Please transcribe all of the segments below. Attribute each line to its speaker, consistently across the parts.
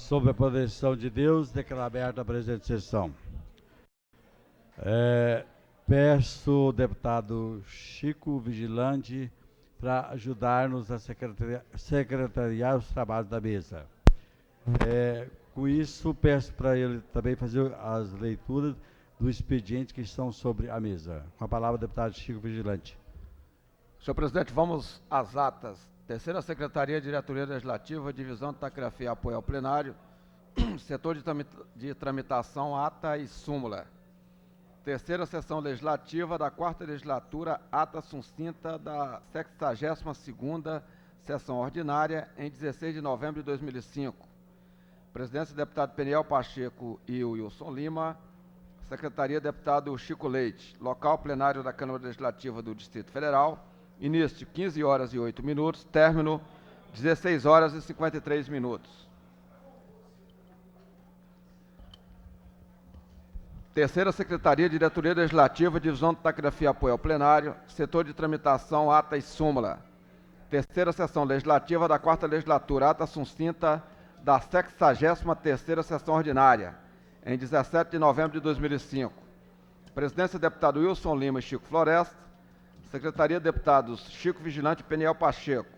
Speaker 1: Sob a proteção de Deus, declaro aberta a presente sessão. Peço ao deputado Chico Vigilante para ajudar-nos a secretariar os trabalhos da mesa. Com isso, peço para ele também fazer as leituras do expediente que estão sobre a mesa. Com a palavra, o deputado Chico Vigilante.
Speaker 2: Senhor presidente, vamos às atas. Terceira Secretaria, Diretoria Legislativa, Divisão de Taquigrafia e Apoio ao Plenário, Setor de Tramitação, Ata e Súmula. Terceira Sessão Legislativa da Quarta Legislatura, ata sucinta da 62ª Sessão Ordinária, em 16 de novembro de 2005. Presidência, deputado Peniel Pacheco e Wilson Lima. Secretaria, deputado Chico Leite. Local, plenário da Câmara Legislativa do Distrito Federal. Início, 15 horas e 8 minutos. Término, 16 horas e 53 minutos. Terceira Secretaria, Diretoria Legislativa, Divisão de Taquigrafia e Apoio ao Plenário, Setor de Tramitação, Ata e Súmula. Terceira Sessão Legislativa da Quarta Legislatura, ata sucinta da 63ª Sessão Ordinária, em 17 de novembro de 2005. Presidência, deputado Wilson Lima e Chico Floresta. Secretaria, deputados Chico Vigilante e Peniel Pacheco.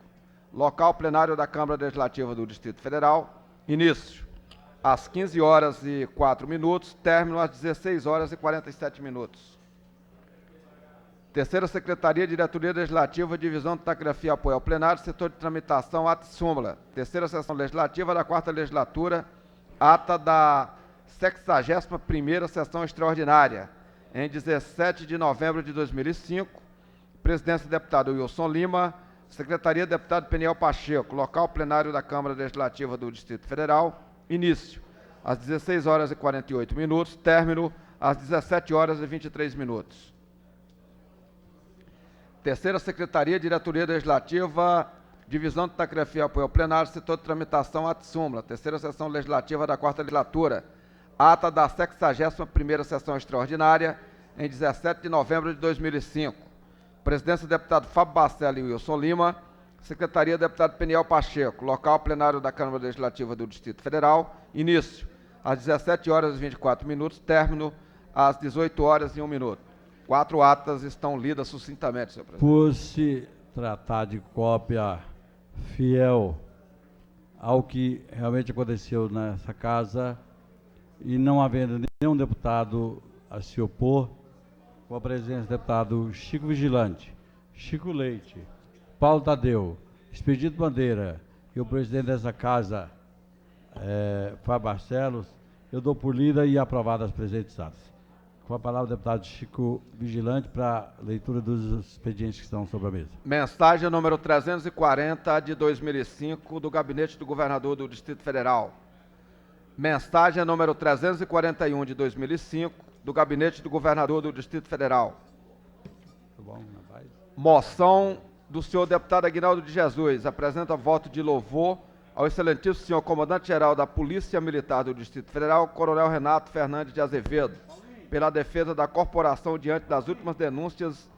Speaker 2: Local, plenário da Câmara Legislativa do Distrito Federal. Início, às 15 horas e 4 minutos. Término, às 16 horas e 47 minutos. Terceira Secretaria, Diretoria Legislativa, Divisão de Taquigrafia e Apoio ao Plenário, Setor de Tramitação, Ata e Súmula. Terceira Sessão Legislativa da Quarta Legislatura, ata da 61ª Sessão Extraordinária, em 17 de novembro de 2005. Presidência, deputado Wilson Lima. Secretaria, deputado Peniel Pacheco. Local, plenário da Câmara Legislativa do Distrito Federal. Início, às 16 horas e 48 minutos. Término, às 17 horas e 23 minutos. Terceira Secretaria, Diretoria Legislativa, Divisão de Taquigrafia e Apoio ao Plenário, Setor de Tramitação, Ata e Súmula. Terceira Sessão Legislativa da Quarta Legislatura. Ata da 61ª Sessão Extraordinária, em 17 de novembro de 2005. Presidência, deputado Fábio Bacelli e Wilson Lima. Secretaria, deputado Peniel Pacheco. Local, plenário da Câmara Legislativa do Distrito Federal. Início, às 17 horas e 24 minutos. Término, às 18 horas e 1 minuto. 4 atas estão lidas sucintamente, senhor presidente.
Speaker 1: Por se tratar de cópia fiel ao que realmente aconteceu nessa casa e não havendo nenhum deputado a se opor, com a presença do deputado Chico Vigilante, Chico Leite, Paulo Tadeu, Expedito Bandeira e o presidente dessa casa, Fábio Barcelos, eu dou por lida e aprovada as presentes atas. Com a palavra, o deputado Chico Vigilante para leitura dos expedientes que estão sobre a mesa.
Speaker 2: Mensagem número 340 de 2005 do Gabinete do Governador do Distrito Federal. Mensagem número 341 de 2005 do Gabinete do Governador do Distrito Federal. Moção do senhor deputado Aguinaldo de Jesus. Apresenta voto de louvor ao excelentíssimo senhor comandante-geral da Polícia Militar do Distrito Federal, Coronel Renato Fernandes de Azevedo, pela defesa da corporação diante das últimas denúncias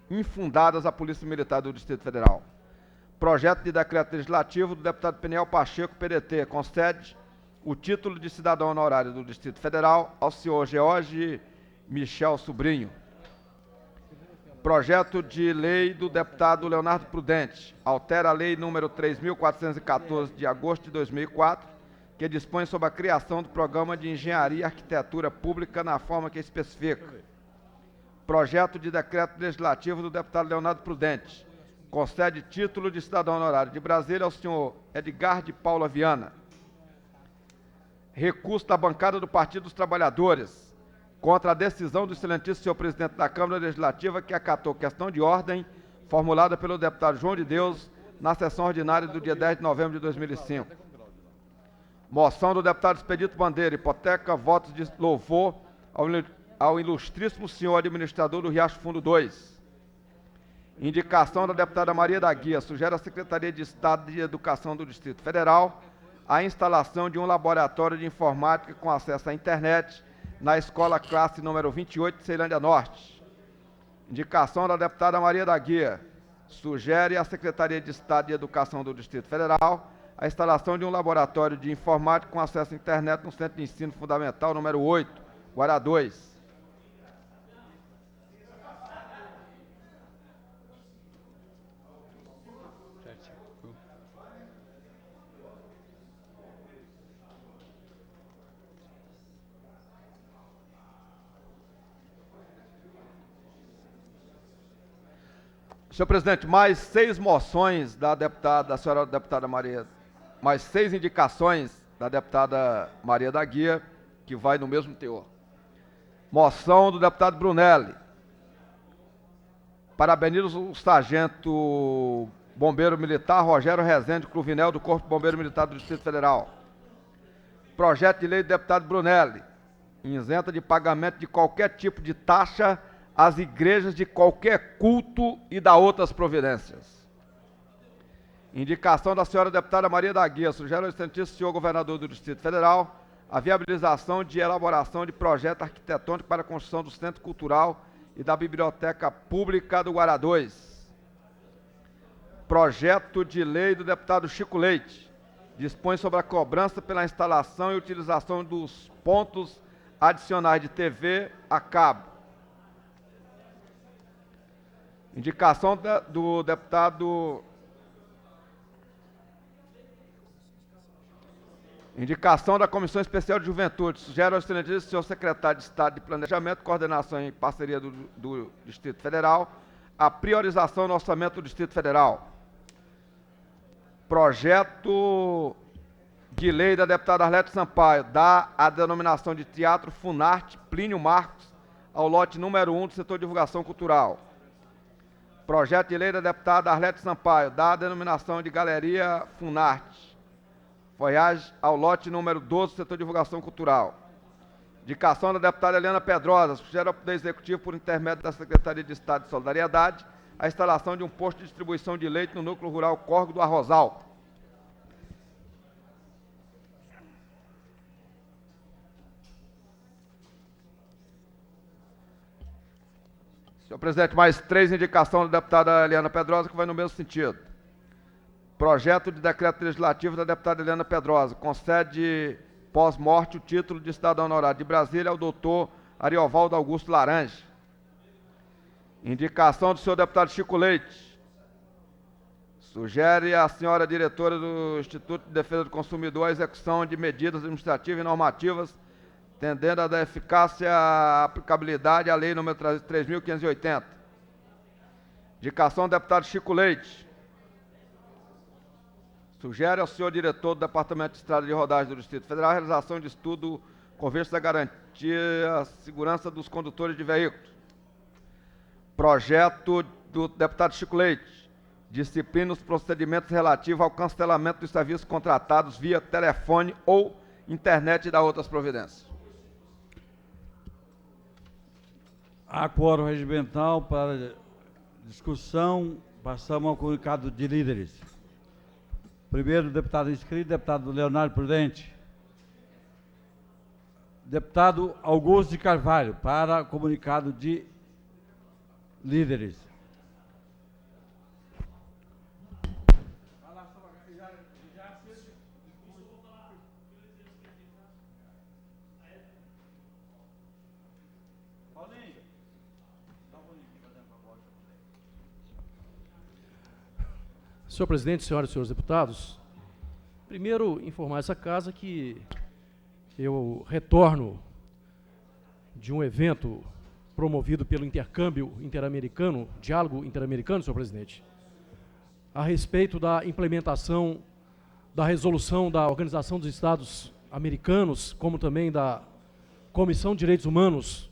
Speaker 2: infundadas à Polícia Militar do Distrito Federal. Projeto de decreto legislativo do deputado Peniel Pacheco, PDT, concede o título de cidadão honorário do Distrito Federal ao senhor George Michel Sobrinho. Projeto de lei do deputado Leonardo Prudente, altera a lei número 3.414 de agosto de 2004, que dispõe sobre a criação do Programa de Engenharia e Arquitetura Pública na forma que especifica. Projeto de decreto legislativo do deputado Leonardo Prudente, concede título de cidadão honorário de Brasília ao senhor Edgar de Paula Viana. Recurso da bancada do Partido dos Trabalhadores contra a decisão do excelentíssimo senhor presidente da Câmara Legislativa, que acatou questão de ordem formulada pelo deputado João de Deus na sessão ordinária do dia 10 de novembro de 2005. Moção do deputado Expedito Bandeira, hipoteca votos de louvor ao ilustríssimo senhor administrador do Riacho Fundo 2. Indicação da deputada Maria da Guia, sugere à Secretaria de Estado de Educação do Distrito Federal a instalação de um laboratório de informática com acesso à internet na escola classe número 28 de Ceilândia Norte. Indicação da deputada Maria da Guia, sugere à Secretaria de Estado de Educação do Distrito Federal a instalação de um laboratório de informática com acesso à internet no Centro de Ensino Fundamental número 8, Guará 2. Senhor presidente, mais 6 moções da senhora deputada Maria, mais 6 indicações da deputada Maria da Guia, que vai no mesmo teor. Moção do deputado Brunelli. Parabenizo o sargento bombeiro militar Rogério Rezende Cruvinel, do Corpo de Bombeiro Militar do Distrito Federal. Projeto de lei do deputado Brunelli, isenta de pagamento de qualquer tipo de taxa às igrejas de qualquer culto e da outras providências. Indicação da senhora deputada Maria da Guia, sugere ao excelentíssimo senhor governador do Distrito Federal a viabilização de elaboração de projeto arquitetônico para a construção do Centro Cultural e da Biblioteca Pública do Guará 2. Projeto de lei do deputado Chico Leite, dispõe sobre a cobrança pela instalação e utilização dos pontos adicionais de TV a cabo. Indicação do deputado... Indicação da Comissão Especial de Juventude. Sugere ao excelentíssimo senhor secretário de Estado de Planejamento, Coordenação e Parceria do Distrito Federal a priorização no orçamento do Distrito Federal. Projeto de lei da deputada Arlete Sampaio dá a denominação de Teatro Funarte Plínio Marcos ao lote número 1 do setor de divulgação cultural. Projeto de lei da deputada Arlete Sampaio dá a denominação de Galeria Funarte Voyage ao lote número 12 do setor de divulgação cultural. Indicação da deputada Eliana Pedrosa, sugere ao Poder Executivo, por intermédio da Secretaria de Estado de Solidariedade, a instalação de um posto de distribuição de leite no núcleo rural Córrego do Arrozal. Senhor presidente, mais 3 indicações da deputada Eliana Pedrosa, que vai no mesmo sentido. Projeto de decreto legislativo da deputada Eliana Pedrosa, concede pós-morte o título de cidadão honorário de Brasília ao doutor Ariovaldo Augusto Laranja. Indicação do senhor deputado Chico Leite. Sugere à senhora diretora do Instituto de Defesa do Consumidor a execução de medidas administrativas e normativas tendendo a dar eficácia à aplicabilidade à lei número 3.580. Indicação do deputado Chico Leite. Sugere ao senhor diretor do Departamento de Estrada de Rodagem do Distrito Federal a realização de estudo com vista a garantir a segurança dos condutores de veículos. Projeto do deputado Chico Leite. Disciplina os procedimentos relativos ao cancelamento dos serviços contratados via telefone ou internet e da outras providências.
Speaker 1: Há quórum regimental para discussão. Passamos ao comunicado de líderes. Primeiro, deputado inscrito, deputado Leonardo Prudente. Deputado Augusto de Carvalho, para comunicado de líderes.
Speaker 3: Senhor presidente, senhoras e senhores deputados, primeiro informar essa casa que eu retorno de um evento promovido pelo intercâmbio interamericano, diálogo interamericano, senhor presidente, a respeito da implementação da resolução da Organização dos Estados Americanos, como também da Comissão de Direitos Humanos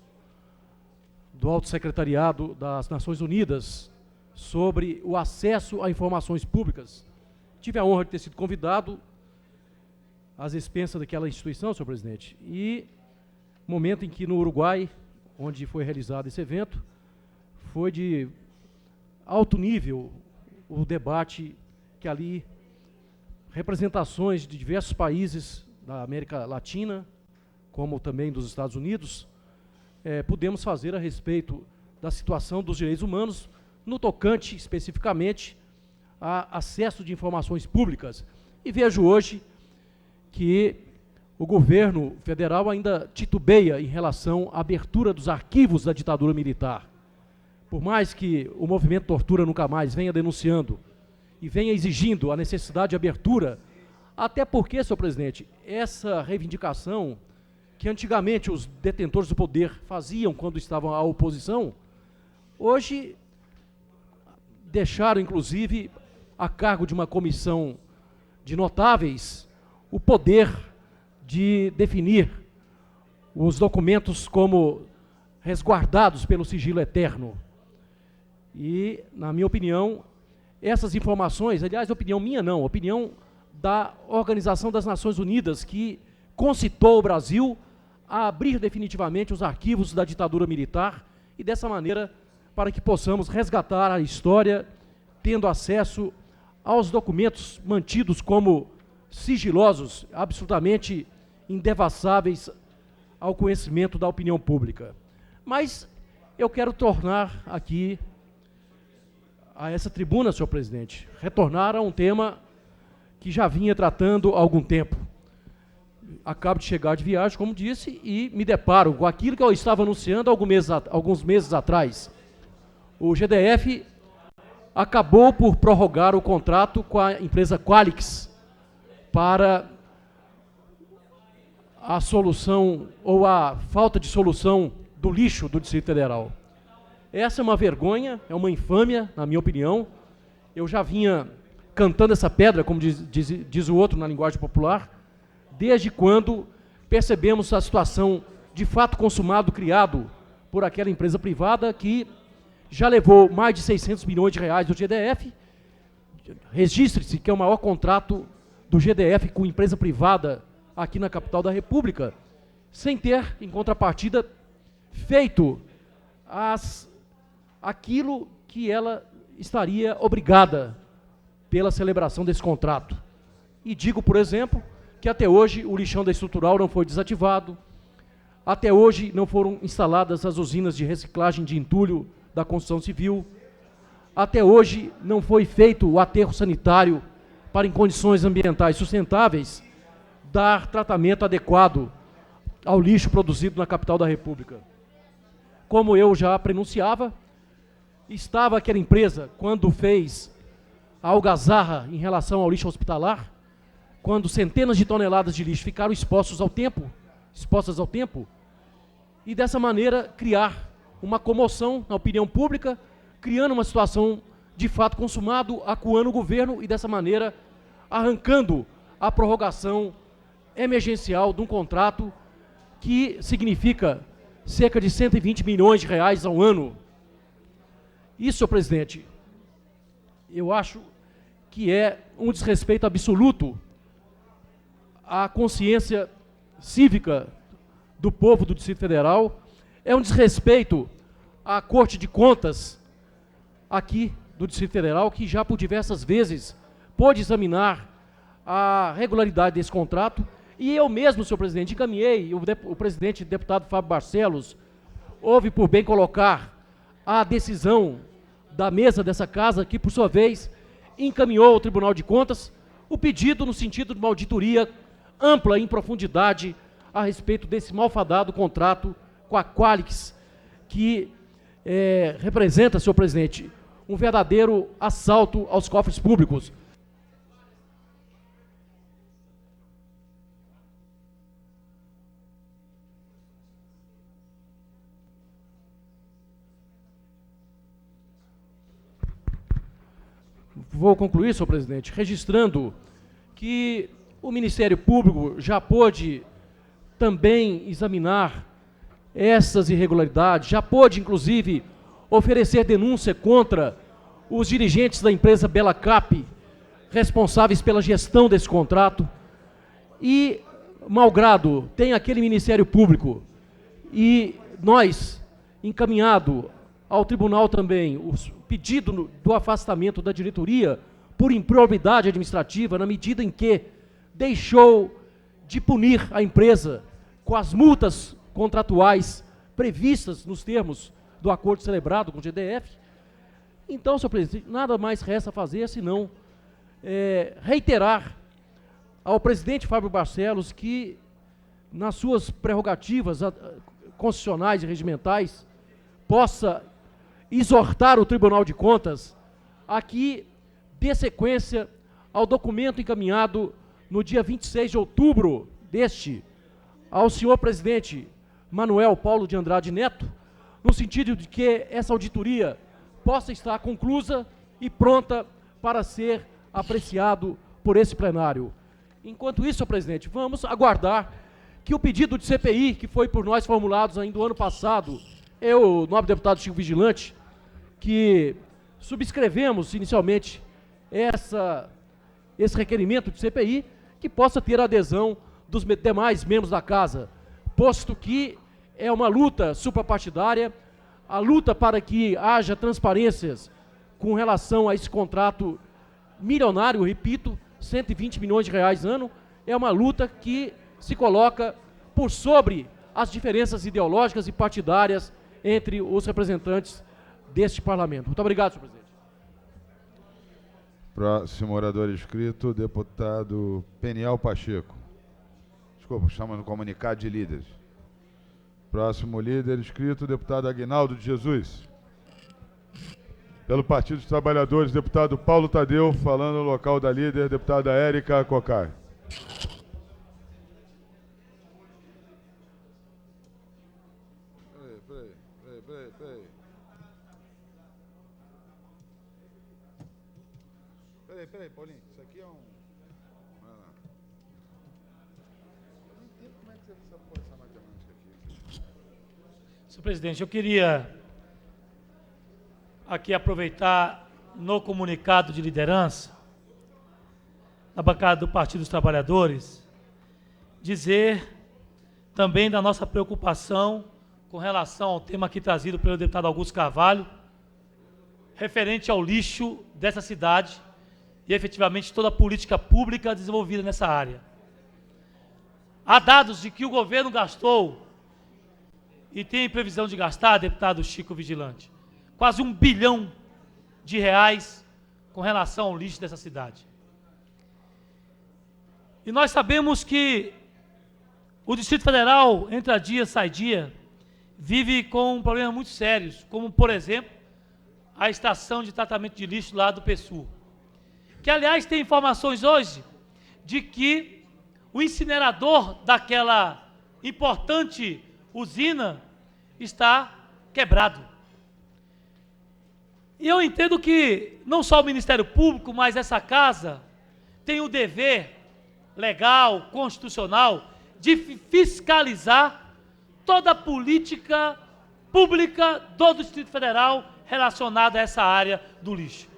Speaker 3: do Alto Secretariado das Nações Unidas, sobre o acesso a informações públicas. Tive a honra de ter sido convidado às expensas daquela instituição, senhor presidente, e momento em que no Uruguai, onde foi realizado esse evento, foi de alto nível o debate que ali representações de diversos países da América Latina, como também dos Estados Unidos, pudemos fazer a respeito da situação dos direitos humanos no tocante, especificamente, a acesso de informações públicas, E vejo hoje que o governo federal ainda titubeia em relação à abertura dos arquivos da ditadura militar. Por mais que o movimento Tortura Nunca Mais venha denunciando e venha exigindo a necessidade de abertura, até porque, senhor presidente, essa reivindicação que antigamente os detentores do poder faziam quando estavam à oposição, hoje deixaram, inclusive, a cargo de uma comissão de notáveis o poder de definir os documentos como resguardados pelo sigilo eterno. E, na minha opinião, essas informações, aliás, opinião minha não, opinião da Organização das Nações Unidas, que concitou o Brasil a abrir definitivamente os arquivos da ditadura militar e, dessa maneira, para que possamos resgatar a história, tendo acesso aos documentos mantidos como sigilosos, absolutamente indevassáveis ao conhecimento da opinião pública. Mas eu quero tornar aqui, a essa tribuna, senhor presidente, retornar a um tema que já vinha tratando há algum tempo. Acabo de chegar de viagem, como disse, e me deparo com aquilo que eu estava anunciando alguns meses atrás. O GDF acabou por prorrogar o contrato com a empresa Qualix para a solução ou a falta de solução do lixo do Distrito Federal. Essa é uma vergonha, é uma infâmia, na minha opinião. Eu já vinha cantando essa pedra, como diz o outro na linguagem popular, desde quando percebemos a situação de fato consumado, criado por aquela empresa privada que já levou mais de 600 milhões de reais do GDF. Registre-se que é o maior contrato do GDF com empresa privada aqui na capital da República, sem ter, em contrapartida, feito aquilo que ela estaria obrigada pela celebração desse contrato. E digo, por exemplo, que até hoje o lixão da estrutural não foi desativado, até hoje não foram instaladas as usinas de reciclagem de entulho da construção civil, até hoje não foi feito o aterro sanitário para, em condições ambientais sustentáveis, dar tratamento adequado ao lixo produzido na capital da República. Como eu já prenunciava, estava aquela empresa, quando fez a algazarra em relação ao lixo hospitalar, quando centenas de toneladas de lixo ficaram expostas ao tempo, e dessa maneira criar uma comoção na opinião pública, criando uma situação de fato consumado, acuando o governo e dessa maneira arrancando a prorrogação emergencial de um contrato que significa cerca de 120 milhões de reais ao ano. Isso, senhor presidente, eu acho que é um desrespeito absoluto à consciência cívica do povo do Distrito Federal, é um desrespeito à Corte de Contas aqui do Distrito Federal, que já por diversas vezes pôde examinar a regularidade desse contrato, e eu mesmo, senhor presidente, encaminhei, o presidente, deputado Fábio Barcelos, houve por bem colocar a decisão da mesa dessa casa, que por sua vez encaminhou ao Tribunal de Contas o pedido no sentido de uma auditoria ampla e em profundidade a respeito desse malfadado contrato com a Qualix, que representa, senhor presidente, um verdadeiro assalto aos cofres públicos. Vou concluir, senhor presidente, registrando que o Ministério Público já pôde também examinar essas irregularidades, já pôde, inclusive, oferecer denúncia contra os dirigentes da empresa Belacap, responsáveis pela gestão desse contrato, e, malgrado tem aquele Ministério Público, e nós, encaminhado ao tribunal também, o pedido do afastamento da diretoria por improbidade administrativa, na medida em que deixou de punir a empresa com as multas contratuais previstas nos termos do acordo celebrado com o GDF. Então, senhor presidente, nada mais resta fazer senão reiterar ao presidente Fábio Barcelos que, nas suas prerrogativas constitucionais e regimentais, possa exortar o Tribunal de Contas a que dê sequência ao documento encaminhado no dia 26 de outubro ao senhor presidente Manuel Paulo de Andrade Neto, no sentido de que essa auditoria possa estar conclusa e pronta para ser apreciado por esse plenário. Enquanto isso, senhor presidente, vamos aguardar que o pedido de CPI, que foi por nós formulado ainda no ano passado, eu, nobre deputado Chico Vigilante, que subscrevemos inicialmente esse requerimento de CPI, que possa ter a adesão dos demais membros da Casa, posto que é uma luta suprapartidária, a luta para que haja transparências com relação a esse contrato milionário, repito, 120 milhões de reais ano, é uma luta que se coloca por sobre as diferenças ideológicas e partidárias entre os representantes deste parlamento. Muito obrigado, senhor presidente.
Speaker 4: Próximo orador inscrito, deputado Peniel Pacheco. Desculpa, chama no comunicado de líderes. Próximo líder inscrito, deputado Aguinaldo de Jesus. Pelo Partido dos Trabalhadores, deputado Paulo Tadeu, falando no local da líder, deputada Érica Cocai. Peraí, Paulinho, isso aqui é um... Eu não entendo como é que você sabe pôr essa matemática aqui.
Speaker 5: Senhor presidente, eu queria aqui aproveitar no comunicado de liderança da bancada do Partido dos Trabalhadores, dizer também da nossa preocupação com relação ao tema aqui trazido pelo deputado Augusto Carvalho, referente ao lixo dessa cidade e efetivamente toda a política pública desenvolvida nessa área. Há dados de que o governo gastou e tem previsão de gastar, deputado Chico Vigilante, quase R$1 bilhão com relação ao lixo dessa cidade. E nós sabemos que o Distrito Federal, entra dia, sai dia, vive com problemas muito sérios, como, por exemplo, a estação de tratamento de lixo lá do PSUR, que, aliás, tem informações hoje de que o incinerador daquela importante usina está quebrado. E eu entendo que não só o Ministério Público, mas essa Casa tem o dever legal, constitucional, de fiscalizar toda a política pública do Distrito Federal relacionada a essa área do lixo.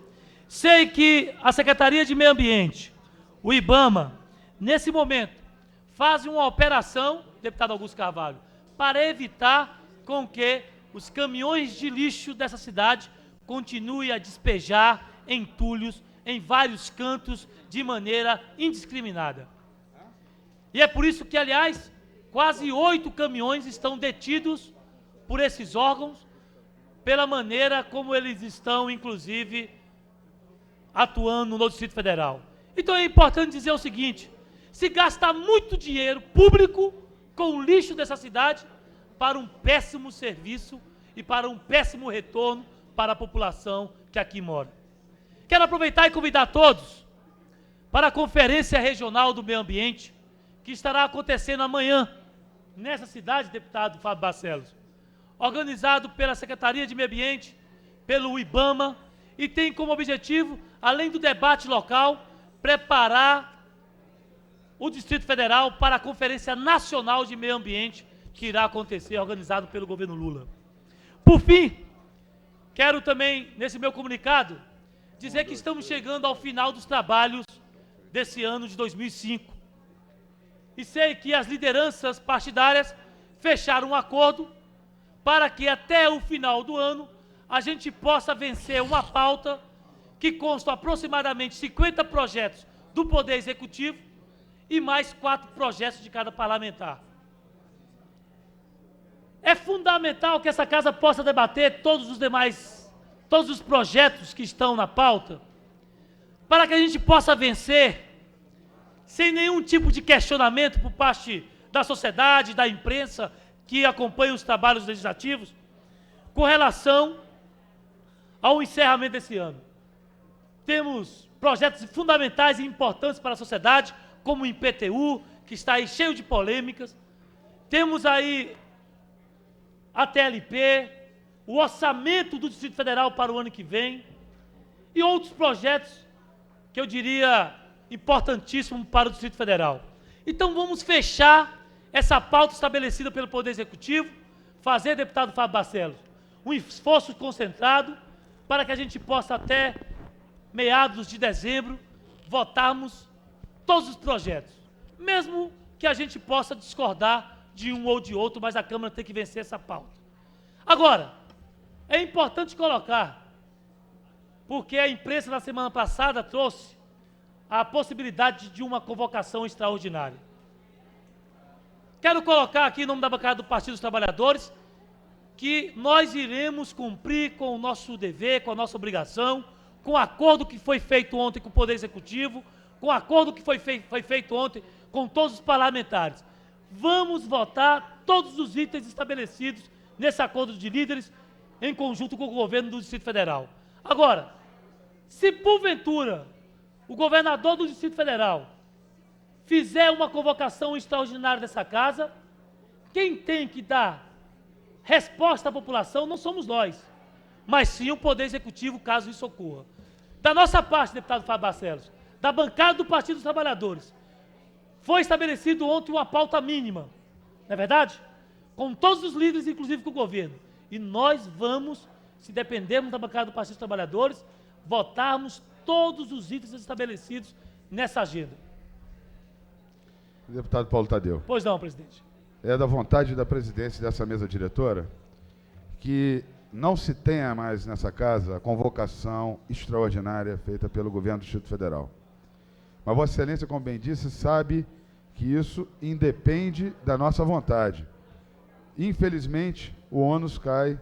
Speaker 5: Sei que a Secretaria de Meio Ambiente, o IBAMA, nesse momento, fazem uma operação, deputado Augusto Carvalho, para evitar com que os caminhões de lixo dessa cidade continuem a despejar entulhos em vários cantos de maneira indiscriminada. E é por isso que, aliás, quase 8 caminhões estão detidos por esses órgãos, pela maneira como eles estão, inclusive, atuando no Distrito Federal. Então é importante dizer o seguinte: se gasta muito dinheiro público com o lixo dessa cidade para um péssimo serviço e para um péssimo retorno para a população que aqui mora. Quero aproveitar e convidar todos para a Conferência Regional do Meio Ambiente, que estará acontecendo amanhã, nessa cidade, deputado Fábio Barcelos, organizado pela Secretaria de Meio Ambiente, pelo IBAMA, e tem como objetivo, além do debate local, preparar o Distrito Federal para a Conferência Nacional de Meio Ambiente, que irá acontecer, organizado pelo governo Lula. Por fim, quero também, nesse meu comunicado, dizer que estamos chegando ao final dos trabalhos desse ano de 2005. E sei que as lideranças partidárias fecharam um acordo para que até o final do ano a gente possa vencer uma pauta que consta aproximadamente 50 projetos do Poder Executivo e mais 4 projetos de cada parlamentar. É fundamental que essa Casa possa debater todos os projetos que estão na pauta, para que a gente possa vencer sem nenhum tipo de questionamento por parte da sociedade, da imprensa que acompanha os trabalhos legislativos, com relação ao encerramento desse ano. Temos projetos fundamentais e importantes para a sociedade, como o IPTU, que está aí cheio de polêmicas. Temos aí a TLP, o orçamento do Distrito Federal para o ano que vem e outros projetos que eu diria importantíssimos para o Distrito Federal. Então vamos fechar essa pauta estabelecida pelo Poder Executivo, fazer, deputado Fábio Barcelos, um esforço concentrado para que a gente possa até meados de dezembro votarmos todos os projetos, mesmo que a gente possa discordar de um ou de outro, mas a Câmara tem que vencer essa pauta. Agora, é importante colocar, porque a imprensa na semana passada trouxe a possibilidade de uma convocação extraordinária. Quero colocar aqui, em nome da bancada do Partido dos Trabalhadores, que nós iremos cumprir com o nosso dever, com a nossa obrigação, com o acordo que foi feito ontem com o Poder Executivo, com o acordo que foi feito ontem com todos os parlamentares. Vamos votar todos os itens estabelecidos nesse acordo de líderes em conjunto com o governo do Distrito Federal. Agora, se porventura o governador do Distrito Federal fizer uma convocação extraordinária dessa casa, quem tem que dar resposta à população não somos nós, mas sim o Poder Executivo, caso isso ocorra. Da nossa parte, deputado Fábio Barcelos, da bancada do Partido dos Trabalhadores, foi estabelecido ontem uma pauta mínima, não é verdade? Com todos os líderes, inclusive com o governo. E nós vamos, se dependermos da bancada do Partido dos Trabalhadores, votarmos todos os itens estabelecidos nessa agenda.
Speaker 4: Deputado Paulo Tadeu.
Speaker 5: Pois não, presidente.
Speaker 4: É da vontade da presidência dessa mesa diretora que não se tenha mais nessa casa a convocação extraordinária feita pelo governo do Distrito Federal. Mas Vossa Excelência, como bem disse, sabe que isso independe da nossa vontade. Infelizmente, o ônus cai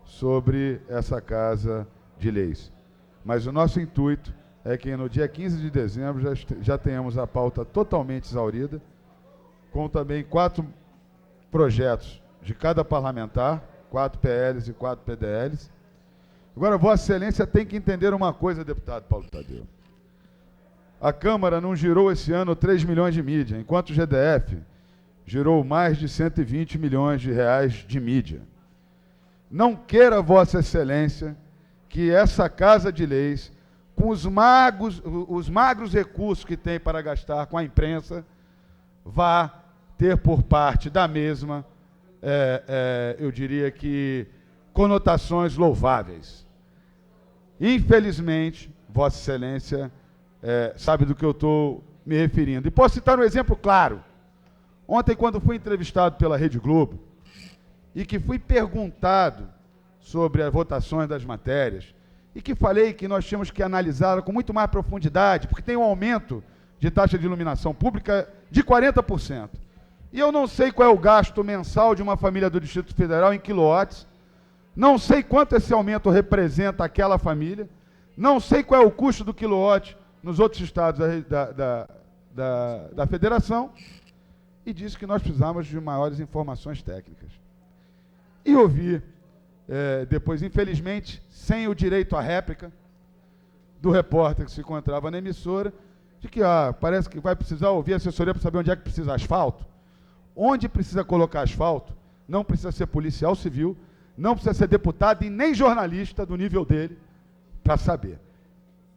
Speaker 4: sobre essa Casa de Leis. Mas o nosso intuito é que no dia 15 de dezembro já tenhamos a pauta totalmente exaurida, com também 4 projetos de cada parlamentar, 4 PLs e 4 PDLs. Agora, Vossa Excelência tem que entender uma coisa, deputado Paulo Tadeu. A Câmara não girou esse ano 3 milhões de mídia, enquanto o GDF girou mais de 120 milhões de reais de mídia. Não queira, Vossa Excelência, que essa Casa de Leis, com os magros recursos que tem para gastar com a imprensa, vá ter por parte da mesma, eu diria que, conotações louváveis. Infelizmente, Vossa Excelência sabe do que eu estou me referindo. E posso citar um exemplo claro. Ontem, quando fui entrevistado pela Rede Globo, e que fui perguntado sobre as votações das matérias, e que falei que nós tínhamos que analisá-la com muito mais profundidade, porque tem um aumento de taxa de iluminação pública de 40%. E eu não sei qual é o gasto mensal de uma família do Distrito Federal em quilowatts, não sei quanto esse aumento representa aquela família, não sei qual é o custo do quilowatt nos outros estados da federação, e disse que nós precisávamos de maiores informações técnicas. E ouvi, depois, infelizmente, sem o direito à réplica, do repórter que se encontrava na emissora, de que parece que vai precisar ouvir a assessoria para saber onde é que precisa asfalto. Onde precisa colocar asfalto, não precisa ser policial civil, não precisa ser deputado e nem jornalista do nível dele para saber.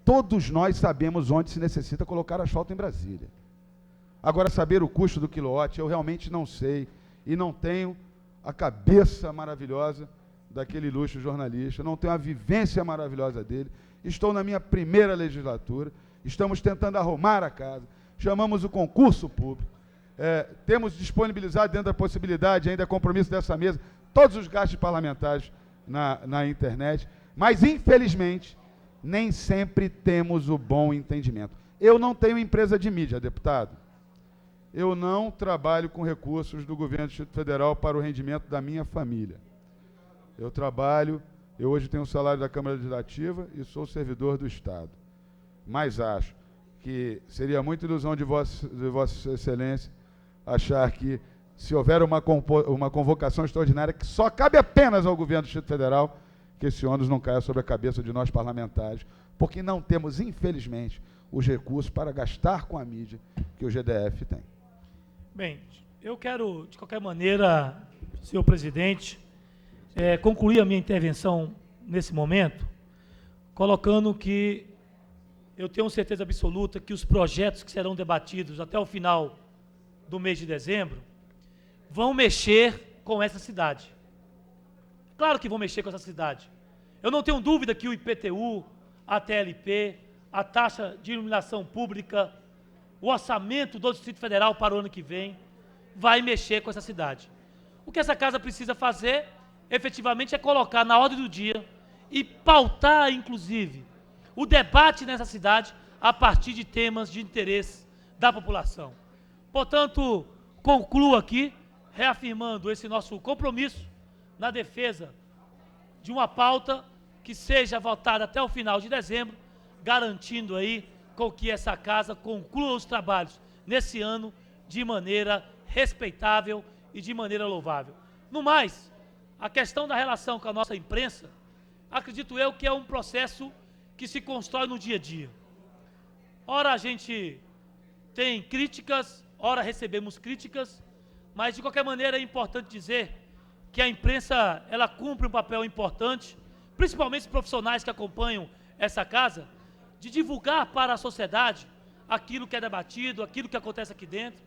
Speaker 4: Todos nós sabemos onde se necessita colocar asfalto em Brasília. Agora, saber o custo do quilowatt, eu realmente não sei e não tenho a cabeça maravilhosa daquele ilustre jornalista, não tenho a vivência maravilhosa dele. Estou na minha primeira legislatura, estamos tentando arrumar a casa, chamamos o concurso público, temos disponibilizado dentro da possibilidade, ainda compromisso dessa mesa, todos os gastos parlamentares na internet, mas, infelizmente, nem sempre temos o bom entendimento. Eu não tenho empresa de mídia, deputado. Eu não trabalho com recursos do governo do Distrito Federal para o rendimento da minha família. Eu hoje tenho um salário da Câmara Legislativa e sou servidor do Estado. Mas acho que seria muita ilusão de Vossa Excelência achar que, se houver uma convocação extraordinária que só cabe apenas ao governo do Distrito Federal, que esse ônus não caia sobre a cabeça de nós parlamentares, porque não temos, infelizmente, os recursos para gastar com a mídia que o GDF tem.
Speaker 5: Bem, eu quero, de qualquer maneira, senhor presidente, concluir a minha intervenção nesse momento, colocando que eu tenho certeza absoluta que os projetos que serão debatidos até o final do mês de dezembro vão mexer com essa cidade. Claro que vão mexer com essa cidade. Eu não tenho dúvida que o IPTU, a TLP, a taxa de iluminação pública, o orçamento do Distrito Federal para o ano que vem, vai mexer com essa cidade. O que essa casa precisa fazer, efetivamente, é colocar na ordem do dia e pautar, inclusive, o debate nessa cidade a partir de temas de interesse da população. Portanto, concluo aqui, reafirmando esse nosso compromisso na defesa de uma pauta que seja votada até o final de dezembro, garantindo aí com que essa casa conclua os trabalhos nesse ano de maneira respeitável e de maneira louvável. No mais, a questão da relação com a nossa imprensa, acredito eu que é um processo que se constrói no dia a dia. Ora a gente tem críticas, ora recebemos críticas, mas de qualquer maneira é importante dizer que a imprensa, ela cumpre um papel importante, principalmente os profissionais que acompanham essa casa, de divulgar para a sociedade aquilo que é debatido, aquilo que acontece aqui dentro,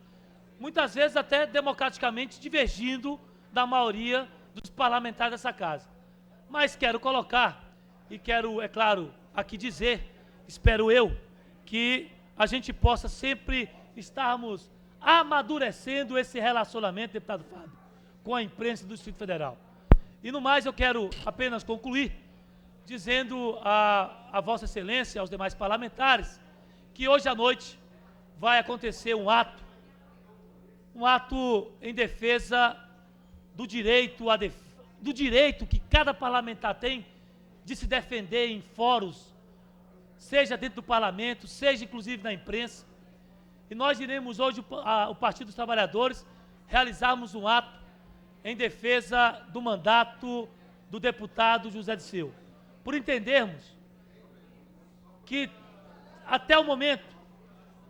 Speaker 5: muitas vezes até democraticamente divergindo da maioria dos parlamentares dessa casa. Mas quero colocar, e quero, é claro, aqui dizer, espero eu, que a gente possa sempre estarmos amadurecendo esse relacionamento, deputado Fábio, com a imprensa do Distrito Federal. E no mais eu quero apenas concluir dizendo a Vossa Excelência, aos demais parlamentares, que hoje à noite vai acontecer um ato em defesa do direito do direito que cada parlamentar tem de se defender em fóruns, seja dentro do parlamento, seja inclusive na imprensa. E nós iremos hoje, o Partido dos Trabalhadores, realizarmos um ato em defesa do mandato do deputado José Disseu, por entendermos que, até o momento,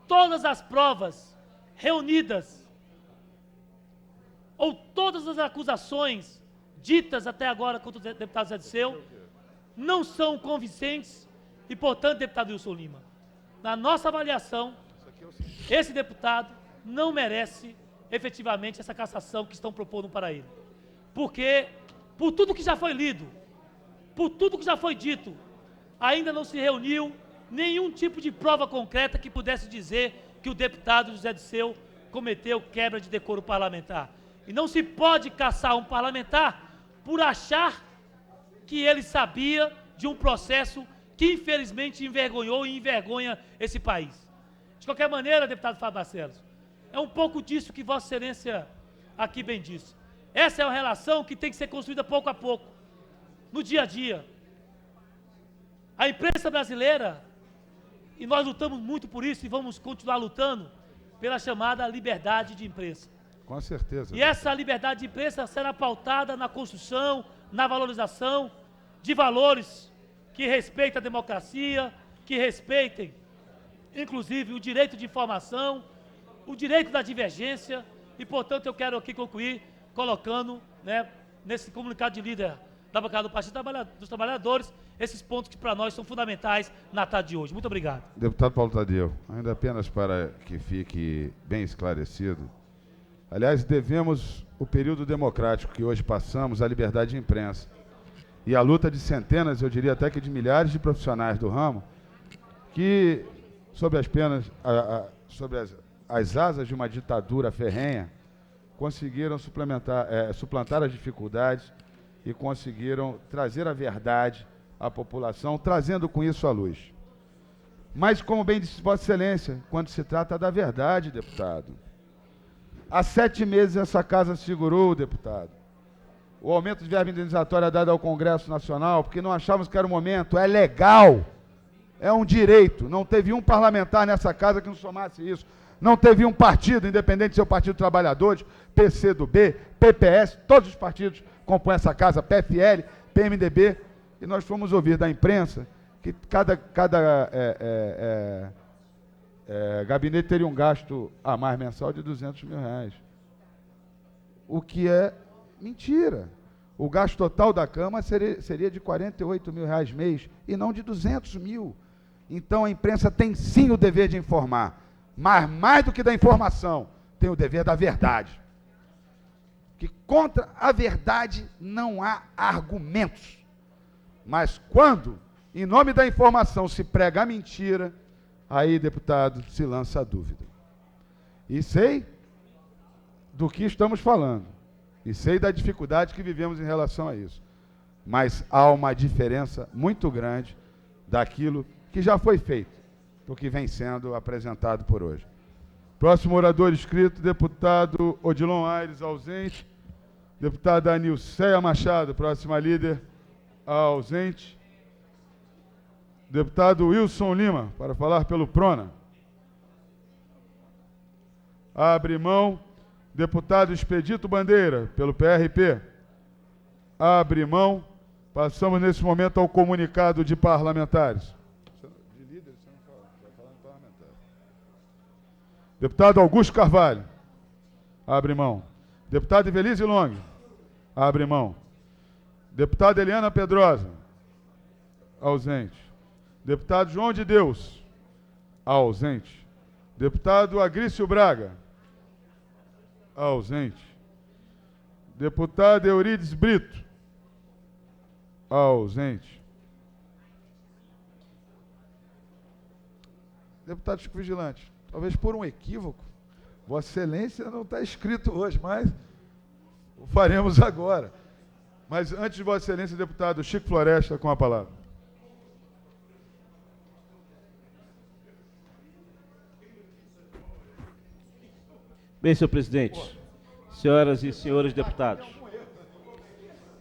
Speaker 5: todas as provas reunidas, ou todas as acusações ditas até agora contra o deputado José Disseu, não são convincentes e, portanto, deputado Wilson Lima, na nossa avaliação, esse deputado não merece efetivamente essa cassação que estão propondo para ele. Porque, por tudo que já foi lido, por tudo que já foi dito, ainda não se reuniu nenhum tipo de prova concreta que pudesse dizer que o deputado José Disseu cometeu quebra de decoro parlamentar. E não se pode caçar um parlamentar por achar que ele sabia de um processo que infelizmente envergonhou e envergonha esse país. De qualquer maneira, deputado Fábio Barcelos, é um pouco disso que Vossa Excelência aqui bem disse. Essa é uma relação que tem que ser construída pouco a pouco, no dia a dia. A imprensa brasileira, e nós lutamos muito por isso e vamos continuar lutando pela chamada liberdade de imprensa.
Speaker 4: Com certeza.
Speaker 5: E essa liberdade de imprensa será pautada na construção, na valorização de valores que respeitem a democracia, que respeitem, inclusive, o direito de informação, o direito da divergência, e, portanto, eu quero aqui concluir colocando, nesse comunicado de líder da bancada do Partido dos Trabalhadores, esses pontos que para nós são fundamentais na tarde de hoje. Muito obrigado.
Speaker 4: Deputado Paulo Tadeu, ainda apenas para que fique bem esclarecido, aliás, devemos o período democrático que hoje passamos à liberdade de imprensa e à luta de centenas, eu diria até que de milhares de profissionais do ramo, que, sob as penas, sobre as asas de uma ditadura ferrenha, conseguiram suplantar as dificuldades e conseguiram trazer a verdade à população, trazendo com isso a luz. Mas, como bem disse Vossa Excelência, quando se trata da verdade, deputado, há 7 meses essa casa segurou, deputado, o aumento de verba indenizatória dado ao Congresso Nacional, porque não achávamos que era o momento. É legal É um direito. Não teve um parlamentar nessa casa que não somasse isso. Não teve um partido, independente de ser o Partido dos Trabalhadores, PCdoB, PPS, todos os partidos compõem essa casa, PFL, PMDB, e nós fomos ouvir da imprensa que cada gabinete teria um gasto a mais mensal de R$200 mil. O que é mentira. O gasto total da Câmara seria de R$48 mil mês e não de 200 mil. Então a imprensa tem sim o dever de informar, mas mais do que da informação, tem o dever da verdade. Que contra a verdade não há argumentos. Mas quando, em nome da informação, se prega a mentira, aí, deputado, se lança a dúvida. E sei do que estamos falando. E sei da dificuldade que vivemos em relação a isso. Mas há uma diferença muito grande daquilo que já foi feito, do que vem sendo apresentado por hoje. Próximo orador inscrito, deputado Odilon Aires, ausente. Deputada Anilceia Machado, próxima líder, ausente. Deputado Wilson Lima, para falar pelo PRONA. Abre mão. Deputado Expedito Bandeira, pelo PRP. Abre mão. Passamos nesse momento ao comunicado de parlamentares. De líder, você não fala, vai falar em parlamentar. Deputado Augusto Carvalho. Abre mão. Deputado Ivelise Long. Abre mão. Deputada Eliana Pedrosa. Ausente. Deputado João de Deus. Ausente. Deputado Agrício Braga. Ausente. Deputado Eurides Brito. Ausente. Deputado Chico Vigilante, talvez por um equívoco, Vossa Excelência não está escrito hoje, mas o faremos agora. Mas antes de Vossa Excelência, deputado Chico Floresta, com a palavra.
Speaker 6: Bem, senhor presidente, senhoras e senhores deputados,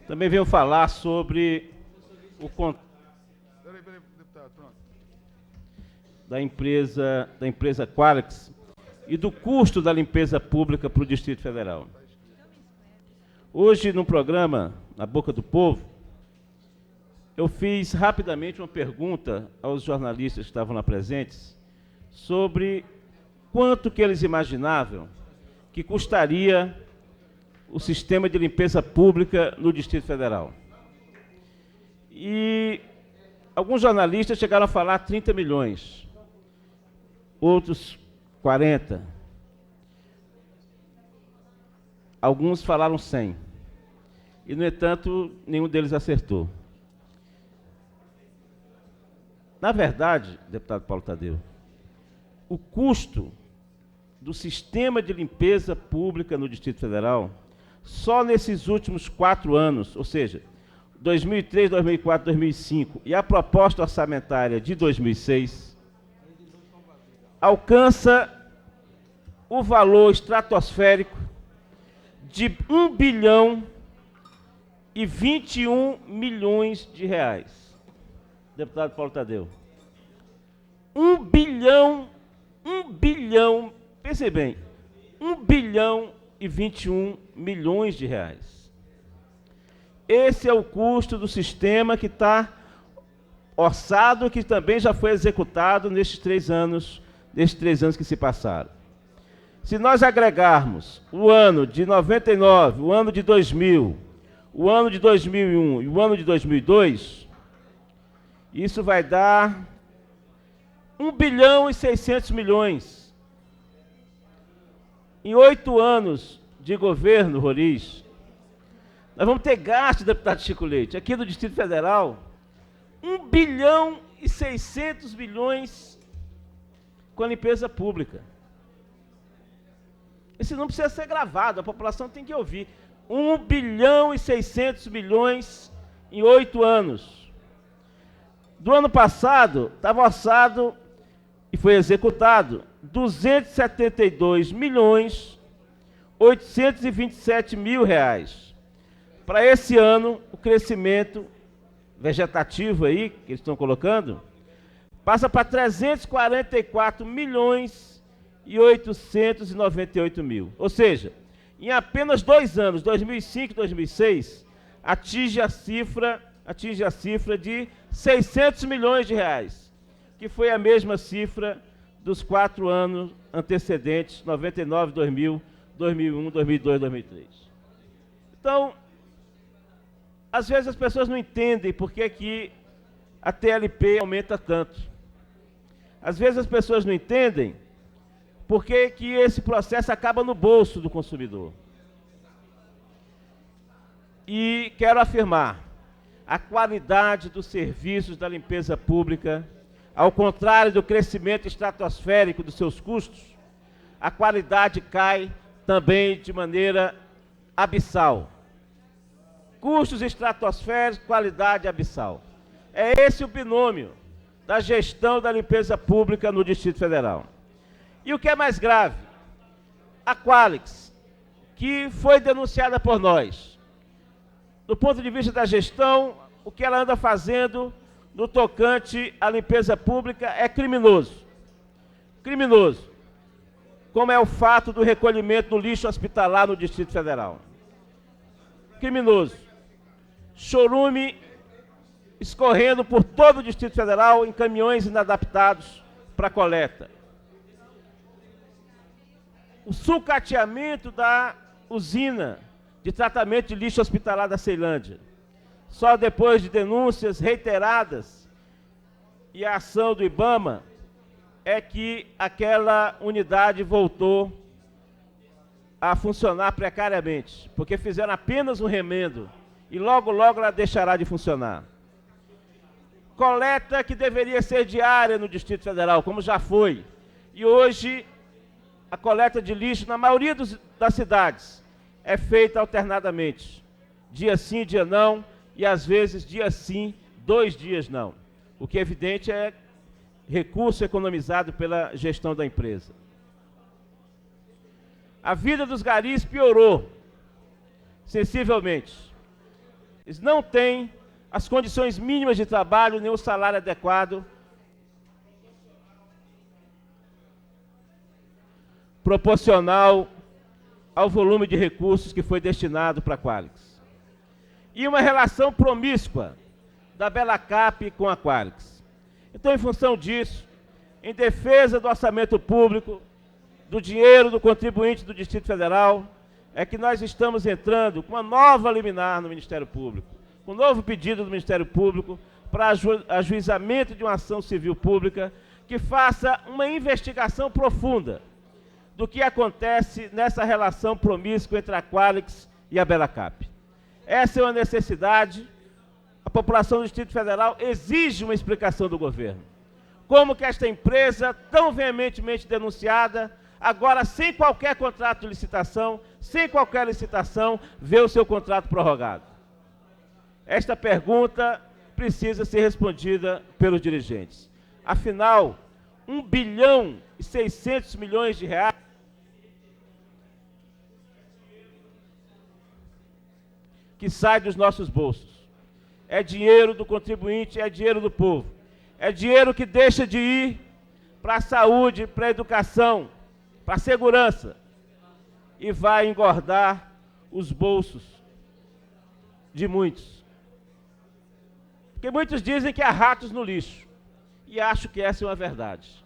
Speaker 6: também venho falar sobre o contrato da empresa Qualix e do custo da limpeza pública para o Distrito Federal. Hoje, no programa Na Boca do Povo, eu fiz rapidamente uma pergunta aos jornalistas que estavam lá presentes sobre quanto que eles imaginavam que custaria o sistema de limpeza pública no Distrito Federal. E alguns jornalistas chegaram a falar 30 milhões, outros 40. Alguns falaram 100. E, no entanto, nenhum deles acertou. Na verdade, deputado Paulo Tadeu, o custo do sistema de limpeza pública no Distrito Federal, só nesses últimos 4 anos, ou seja, 2003, 2004, 2005, e a proposta orçamentária de 2006, alcança o valor estratosférico de R$1 bilhão e 21 milhões de reais. Deputado Paulo Tadeu. 1 bilhão, pense bem, 1 bilhão e 21 milhões de reais. Esse é o custo do sistema que está orçado, que também já foi executado nestes 3 anos que se passaram. Se nós agregarmos o ano de 99, o ano de 2000, o ano de 2001 e o ano de 2002, isso vai dar 1 bilhão e 600 milhões. Em 8 anos de governo, Roriz, nós vamos ter gasto, deputado Chico Leite, aqui no Distrito Federal, 1 bilhão e 600 milhões com a limpeza pública. Esse não precisa ser gravado, a população tem que ouvir. 1 bilhão e 600 milhões em 8 anos. Do ano passado, estava orçado e foi executado 272 milhões 827 mil reais. Para esse ano, o crescimento vegetativo aí, que eles estão colocando, passa para 344 milhões e 898 mil. Ou seja, em apenas 2 anos, 2005 e 2006, atinge a cifra de 600 milhões de reais, que foi a mesma cifra dos 4 anos antecedentes, 99, 2000, 2001, 2002, 2003. Então, às vezes as pessoas não entendem por que a TLP aumenta tanto. Às vezes as pessoas não entendem por que esse processo acaba no bolso do consumidor. E quero afirmar, a qualidade dos serviços da limpeza pública, ao contrário do crescimento estratosférico dos seus custos, a qualidade cai também de maneira abissal. Custos estratosféricos, qualidade abissal. É esse o binômio da gestão da limpeza pública no Distrito Federal. E o que é mais grave, a Qualix, que foi denunciada por nós, do ponto de vista da gestão, o que ela anda fazendo no tocante à limpeza pública é criminoso. Criminoso. Como é o fato do recolhimento do lixo hospitalar no Distrito Federal. Criminoso. Chorume escorrendo por todo o Distrito Federal em caminhões inadaptados para coleta. O sucateamento da usina de tratamento de lixo hospitalar da Ceilândia. Só depois de denúncias reiteradas e a ação do IBAMA é que aquela unidade voltou a funcionar precariamente, porque fizeram apenas um remendo e logo, logo ela deixará de funcionar. Coleta que deveria ser diária no Distrito Federal, como já foi, e hoje a coleta de lixo na maioria das cidades é feita alternadamente, dia sim, dia não, e às vezes dia sim, 2 dias não. O que é evidente é recurso economizado pela gestão da empresa. A vida dos garis piorou sensivelmente. Eles não têm as condições mínimas de trabalho, nem o salário adequado proporcional ao volume de recursos que foi destinado para a Qualix. E uma relação promíscua da Belacap com a Qualix. Então, em função disso, em defesa do orçamento público, do dinheiro do contribuinte do Distrito Federal, é que nós estamos entrando com uma nova liminar no Ministério Público, com um novo pedido do Ministério Público para ajuizamento de uma ação civil pública que faça uma investigação profunda do que acontece nessa relação promíscua entre a Qualix e a Belacap. Essa é uma necessidade. A população do Distrito Federal exige uma explicação do governo. Como que esta empresa, tão veementemente denunciada, agora sem qualquer contrato de licitação, vê o seu contrato prorrogado? Esta pergunta precisa ser respondida pelos dirigentes. Afinal, 1 bilhão e 600 milhões de reais que sai dos nossos bolsos. É dinheiro do contribuinte, é dinheiro do povo. É dinheiro que deixa de ir para a saúde, para a educação, para a segurança, e vai engordar os bolsos de muitos. Porque muitos dizem que há ratos no lixo, e acho que essa é uma verdade.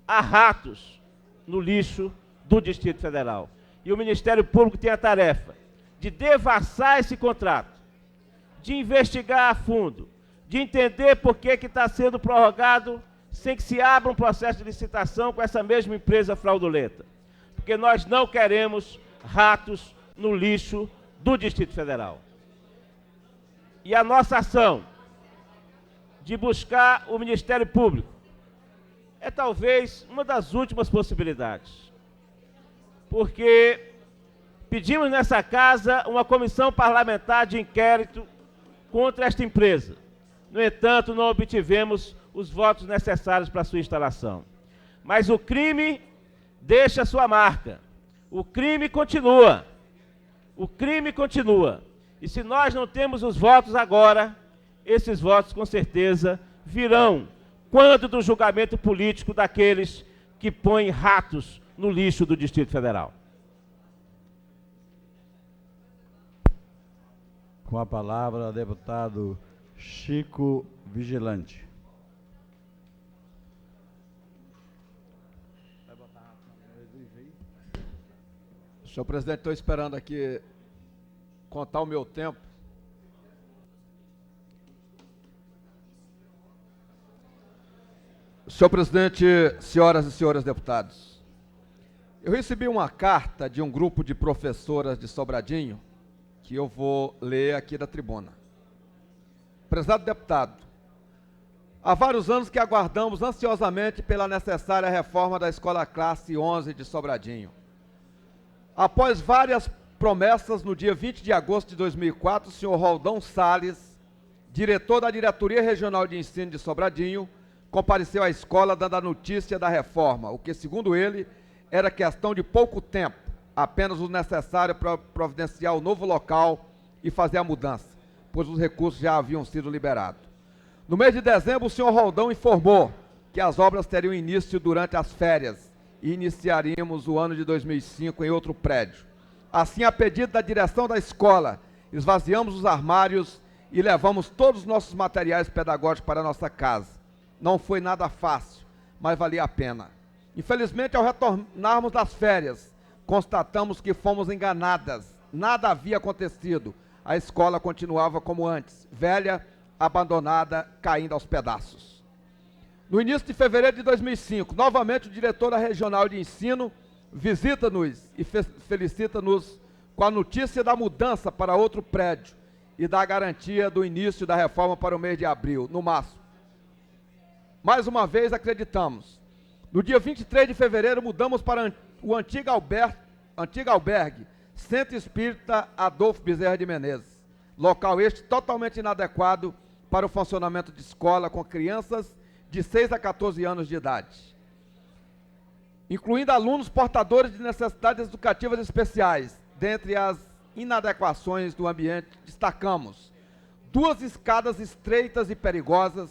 Speaker 6: Há ratos no lixo do Distrito Federal. E o Ministério Público tem a tarefa de devassar esse contrato, de investigar a fundo, de entender por que está sendo prorrogado sem que se abra um processo de licitação com essa mesma empresa fraudulenta. Porque nós não queremos ratos no lixo do Distrito Federal. E a nossa ação de buscar o Ministério Público é talvez uma das últimas possibilidades. Porque pedimos nessa casa uma comissão parlamentar de inquérito contra esta empresa. No entanto, não obtivemos os votos necessários para sua instalação. Mas o crime deixa sua marca. O crime continua. O crime continua. E se nós não temos os votos agora, esses votos com certeza virão quando do julgamento político daqueles que põem ratos no lixo do Distrito Federal?
Speaker 1: Com a palavra, deputado Chico Vigilante.
Speaker 2: Senhor presidente, estou esperando aqui contar o meu tempo. Senhor presidente, senhoras e senhores deputados, eu recebi uma carta de um grupo de professoras de Sobradinho, que eu vou ler aqui da tribuna. Prezado deputado, há vários anos que aguardamos ansiosamente pela necessária reforma da Escola Classe 11 de Sobradinho. Após várias promessas, no dia 20 de agosto de 2004, o senhor Roldão Salles, diretor da Diretoria Regional de Ensino de Sobradinho, compareceu à escola dando a notícia da reforma, o que, segundo ele, era questão de pouco tempo, apenas o necessário para providenciar o novo local e fazer a mudança, pois os recursos já haviam sido liberados. No mês de dezembro, o senhor Roldão informou que as obras teriam início durante as férias e iniciaríamos o ano de 2005 em outro prédio. Assim, a pedido da direção da escola, esvaziamos os armários e levamos todos os nossos materiais pedagógicos para a nossa casa. Não foi nada fácil, mas valia a pena. Infelizmente, ao retornarmos das férias, constatamos que fomos enganadas. Nada havia acontecido. A escola continuava como antes, velha, abandonada, caindo aos pedaços. No início de fevereiro de 2005, novamente o diretor da Regional de Ensino visita-nos e felicita-nos com a notícia da mudança para outro prédio e da garantia do início da reforma para o mês de abril, no máximo. Mais uma vez acreditamos. No dia 23 de fevereiro mudamos para o antigo albergue Centro Espírita Adolfo Bezerra de Menezes, local este totalmente inadequado para o funcionamento de escola com crianças de 6 a 14 anos de idade, incluindo alunos portadores de necessidades educativas especiais. Dentre as inadequações do ambiente, destacamos 2 escadas estreitas e perigosas,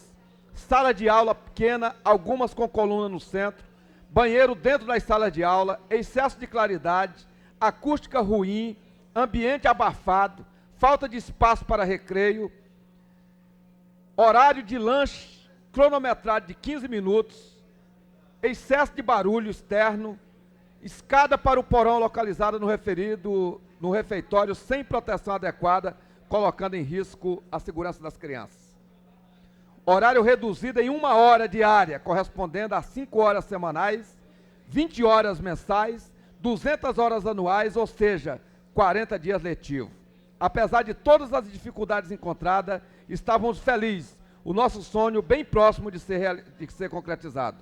Speaker 2: sala de aula pequena, algumas com coluna no centro, banheiro dentro das salas de aula, excesso de claridade, acústica ruim, ambiente abafado, falta de espaço para recreio, horário de lanche cronometrado de 15 minutos, excesso de barulho externo, escada para o porão localizada no refeitório sem proteção adequada, colocando em risco a segurança das crianças. Horário reduzido em 1 hora diária, correspondendo a 5 horas semanais, 20 horas mensais, 200 horas anuais, ou seja, 40 dias letivos. Apesar de todas as dificuldades encontradas, estávamos felizes, o nosso sonho bem próximo de ser concretizado.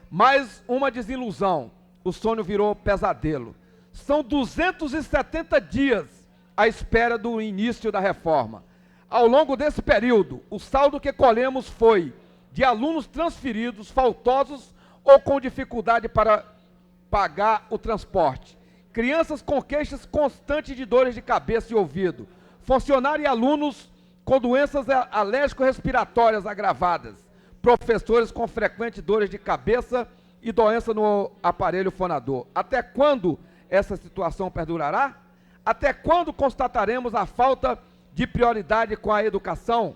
Speaker 2: Mais uma desilusão, o sonho virou pesadelo. São 270 dias à espera do início da reforma. Ao longo desse período, o saldo que colhemos foi de alunos transferidos, faltosos ou com dificuldade para pagar o transporte, crianças com queixas constantes de dores de cabeça e ouvido, funcionários e alunos com doenças alérgico-respiratórias agravadas, professores com frequentes dores de cabeça e doença no aparelho fonador. Até quando essa situação perdurará? Até quando constataremos a falta de prioridade com a educação?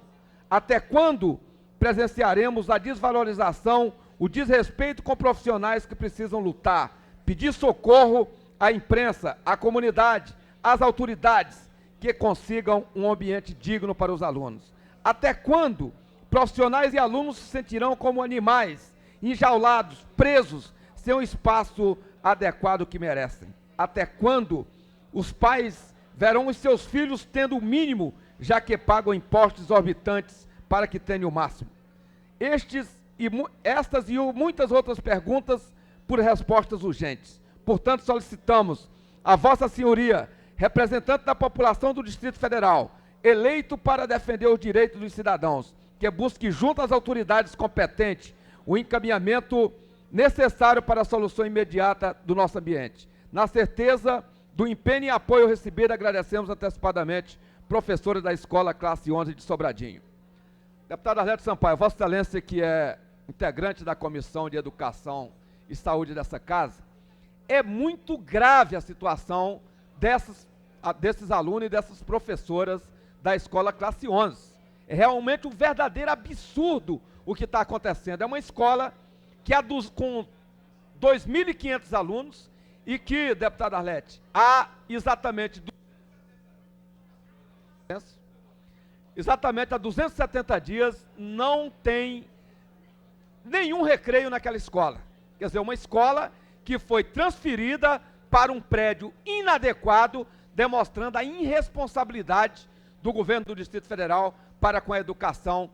Speaker 2: Até quando presenciaremos a desvalorização, o desrespeito com profissionais que precisam lutar, pedir socorro à imprensa, à comunidade, às autoridades, que consigam um ambiente digno para os alunos? Até quando profissionais e alunos se sentirão como animais, enjaulados, presos, sem o espaço adequado que merecem? Até quando os pais verão os seus filhos tendo o mínimo, já que pagam impostos exorbitantes para que tenham o máximo? Estas e muitas outras perguntas por respostas urgentes. Portanto, solicitamos a Vossa Senhoria, representante da população do Distrito Federal, eleito para defender os direitos dos cidadãos, que busque junto às autoridades competentes o encaminhamento necessário para a solução imediata do nosso ambiente. Na certeza do empenho e apoio recebido, agradecemos antecipadamente professores da Escola Classe 11 de Sobradinho. Deputado Arleto Sampaio, Vossa Excelência, que é integrante da Comissão de Educação e Saúde dessa casa, é muito grave a situação desses alunos e dessas professoras da escola classe 11. É realmente um verdadeiro absurdo o que está acontecendo. É uma escola que com 2.500 alunos e que, deputada Arlete, há exatamente há 270 dias não tem nenhum recreio naquela escola. Quer dizer, uma escola que foi transferida para um prédio inadequado, demonstrando a irresponsabilidade do governo do Distrito Federal para com a educação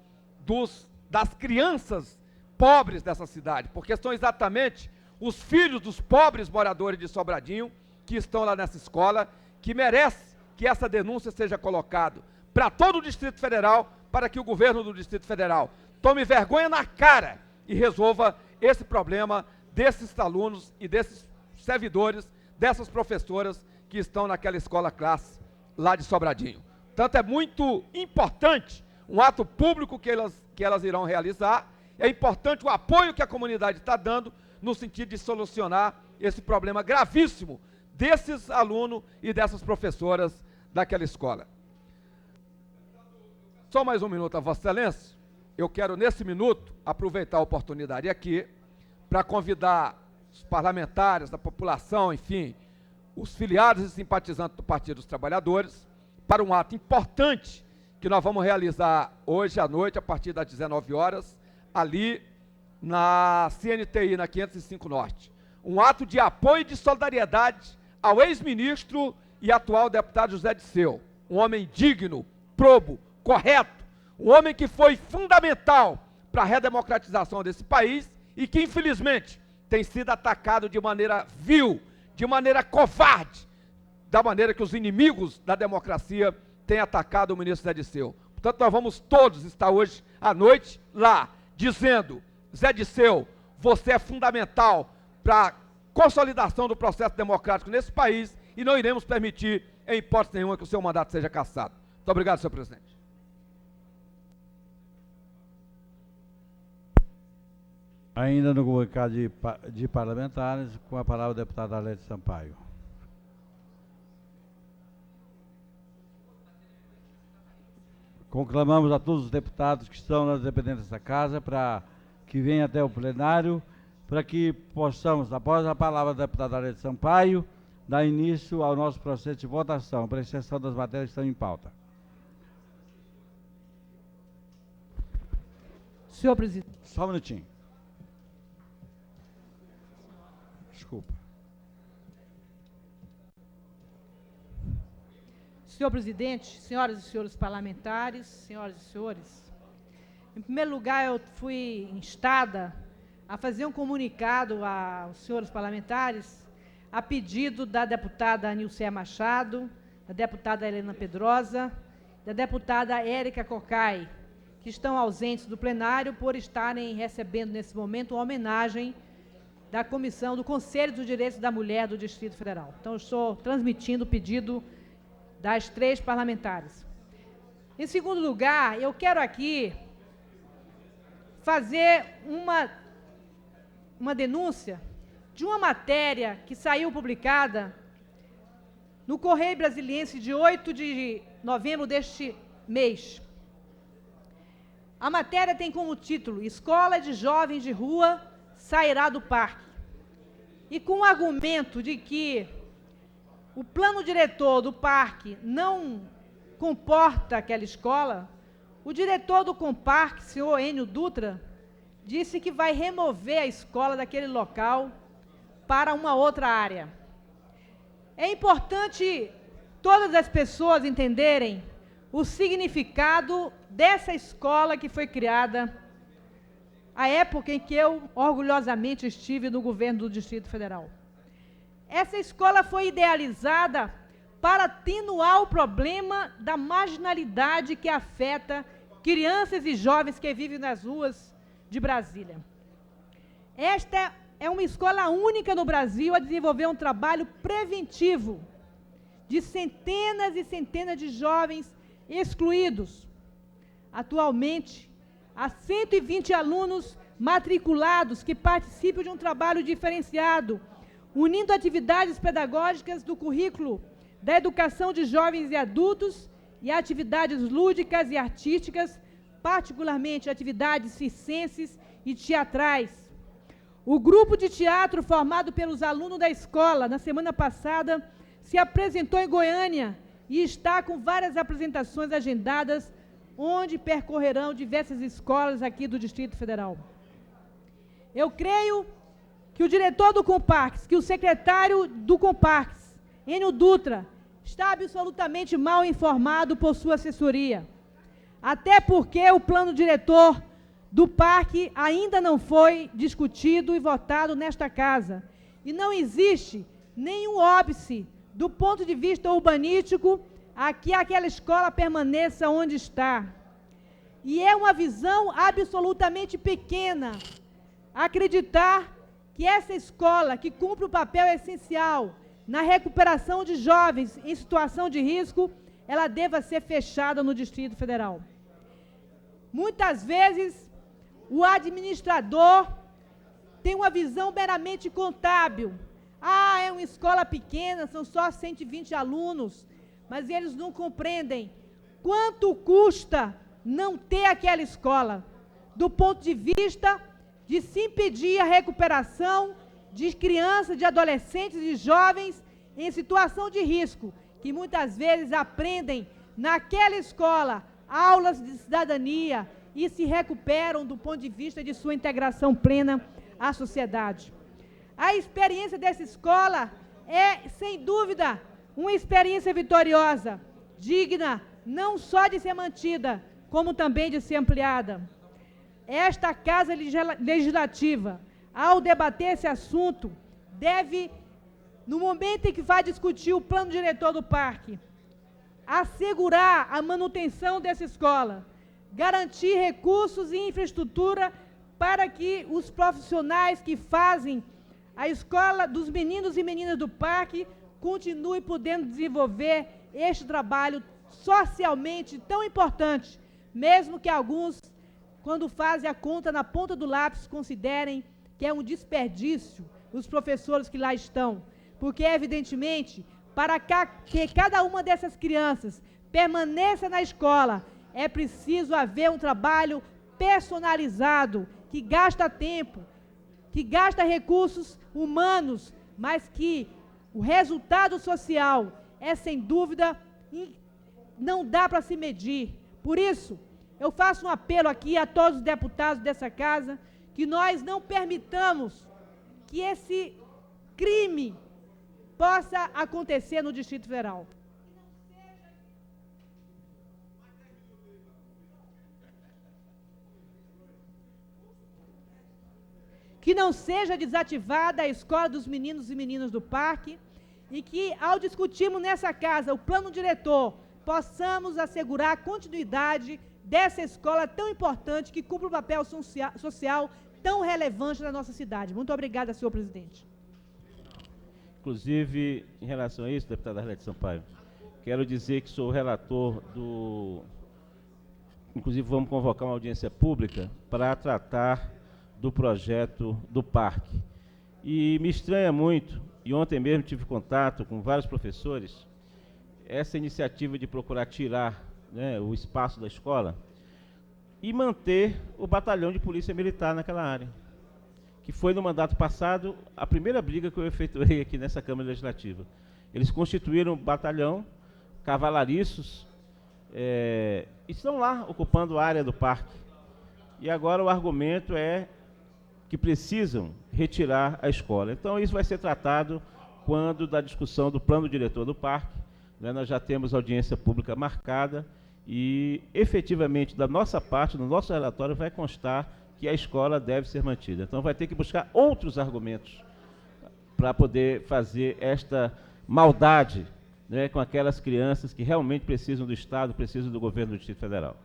Speaker 2: das crianças pobres dessa cidade, porque são exatamente os filhos dos pobres moradores de Sobradinho que estão lá nessa escola, que merece que essa denúncia seja colocada para todo o Distrito Federal, para que o governo do Distrito Federal tome vergonha na cara e resolva esse problema desses alunos e desses servidores, dessas professoras que estão naquela escola classe lá de Sobradinho. Portanto, é muito importante um ato público que elas irão realizar, é importante o apoio que a comunidade está dando no sentido de solucionar esse problema gravíssimo desses alunos e dessas professoras daquela escola. Só mais um minuto, Vossa Excelência. Eu quero, nesse minuto, aproveitar a oportunidade aqui para convidar os parlamentares, da população, enfim, os filiados e simpatizantes do Partido dos Trabalhadores, para um ato importante que nós vamos realizar hoje à noite, a partir das 19 horas, ali na CNTI, na 505 Norte. Um ato de apoio e de solidariedade ao ex-ministro e atual deputado José Disseu, um homem digno, probo, correto, um homem que foi fundamental para a redemocratização desse país e que, infelizmente, tem sido atacado de maneira vil, de maneira covarde, da maneira que os inimigos da democracia têm atacado o ministro Zé Disseu. Portanto, nós vamos todos estar hoje à noite lá, dizendo: Zé Disseu, você é fundamental para a consolidação do processo democrático nesse país e não iremos permitir, em hipótese nenhuma, que o seu mandato seja cassado. Muito obrigado, senhor presidente.
Speaker 1: Ainda no comunicado de parlamentares, com a palavra o deputado Arlete Sampaio. Conclamamos a todos os deputados que estão nas dependências dessa casa para que venham até o plenário, para que possamos, após a palavra do deputado Arlete Sampaio, dar início ao nosso processo de votação, para a extensão das matérias que estão em pauta.
Speaker 7: Senhor presidente.
Speaker 1: Só um minutinho. Desculpa.
Speaker 7: Senhor presidente, senhoras e senhores parlamentares, senhoras e senhores, em primeiro lugar, eu fui instada a fazer um comunicado aos senhores parlamentares a pedido da deputada Nilceia Machado, da deputada Helena Pedrosa, da deputada Érica Cocai, que estão ausentes do plenário por estarem recebendo nesse momento uma homenagem da Comissão do Conselho dos Direitos da Mulher do Distrito Federal. Então, eu estou transmitindo o pedido das 3 parlamentares. Em segundo lugar, eu quero aqui fazer uma denúncia de uma matéria que saiu publicada no Correio Brasiliense de 8 de novembro deste mês. A matéria tem como título: Escola de Jovens de Rua sairá do parque. E com o argumento de que o plano diretor do parque não comporta aquela escola, o diretor do Comparque, senhor Enio Dutra, disse que vai remover a escola daquele local para uma outra área. É importante todas as pessoas entenderem o significado dessa escola que foi criada à época em que eu orgulhosamente estive no governo do Distrito Federal. Essa escola foi idealizada para atenuar o problema da marginalidade que afeta crianças e jovens que vivem nas ruas de Brasília. Esta é uma escola única no Brasil a desenvolver um trabalho preventivo de centenas e centenas de jovens excluídos. Atualmente, há 120 alunos matriculados que participam de um trabalho diferenciado, unindo atividades pedagógicas do currículo da educação de jovens e adultos e atividades lúdicas e artísticas, particularmente atividades circenses e teatrais. O grupo de teatro formado pelos alunos da escola na semana passada se apresentou em Goiânia e está com várias apresentações agendadas, onde percorrerão diversas escolas aqui do Distrito Federal. Eu creio que o diretor do Comparques, que o secretário do Comparques, Enio Dutra, está absolutamente mal informado por sua assessoria. Até porque o plano diretor do parque ainda não foi discutido e votado nesta casa. E não existe nenhum óbice do ponto de vista urbanístico a que aquela escola permaneça onde está. E é uma visão absolutamente pequena acreditar que essa escola, que cumpre o papel essencial na recuperação de jovens em situação de risco, ela deva ser fechada no Distrito Federal. Muitas vezes, o administrador tem uma visão meramente contábil. Ah, é uma escola pequena, são só 120 alunos, mas eles não compreendem quanto custa não ter aquela escola, do ponto de vista de se impedir a recuperação de crianças, de adolescentes e jovens em situação de risco, que muitas vezes aprendem naquela escola aulas de cidadania e se recuperam do ponto de vista de sua integração plena à sociedade. A experiência dessa escola é, sem dúvida, uma experiência vitoriosa, digna não só de ser mantida, como também de ser ampliada. Esta Casa Legislativa, ao debater esse assunto, deve, no momento em que vai discutir o plano diretor do parque, assegurar a manutenção dessa escola, garantir recursos e infraestrutura para que os profissionais que fazem a escola dos meninos e meninas do parque continuem podendo desenvolver este trabalho socialmente tão importante, mesmo que alguns, quando fazem a conta na ponta do lápis, considerem que é um desperdício os professores que lá estão, porque, evidentemente, para que cada uma dessas crianças permaneça na escola, é preciso haver um trabalho personalizado, que gasta tempo, que gasta recursos humanos, mas que o resultado social é, sem dúvida, não dá para se medir. Por isso, eu faço um apelo aqui a todos os deputados dessa casa, que nós não permitamos que esse crime possa acontecer no Distrito Federal. Que não seja desativada a escola dos meninos e meninas do parque e que, ao discutirmos nessa casa o plano diretor, possamos assegurar a continuidade dessa escola tão importante que cumpre um papel social tão relevante na nossa cidade. Muito obrigada, senhor presidente.
Speaker 6: Inclusive, em relação a isso, deputada Arlete Sampaio, quero dizer que sou o relator do... Inclusive, vamos convocar uma audiência pública para tratar do projeto do parque. E me estranha muito, e ontem mesmo tive contato com vários professores, essa iniciativa de procurar tirar, né, o espaço da escola e manter o batalhão de polícia militar naquela área, que foi no mandato passado a primeira briga que eu efetuei aqui nessa Câmara Legislativa. Eles constituíram um batalhão, cavalariços, estão lá ocupando a área do parque. E agora o argumento é que precisam retirar a escola. Então, isso vai ser tratado quando da discussão do plano diretor do parque, né, nós já temos audiência pública marcada e, efetivamente, da nossa parte, no nosso relatório, vai constar que a escola deve ser mantida. Então, vai ter que buscar outros argumentos para poder fazer esta maldade, né, com aquelas crianças que realmente precisam do Estado, precisam do governo do Distrito Federal.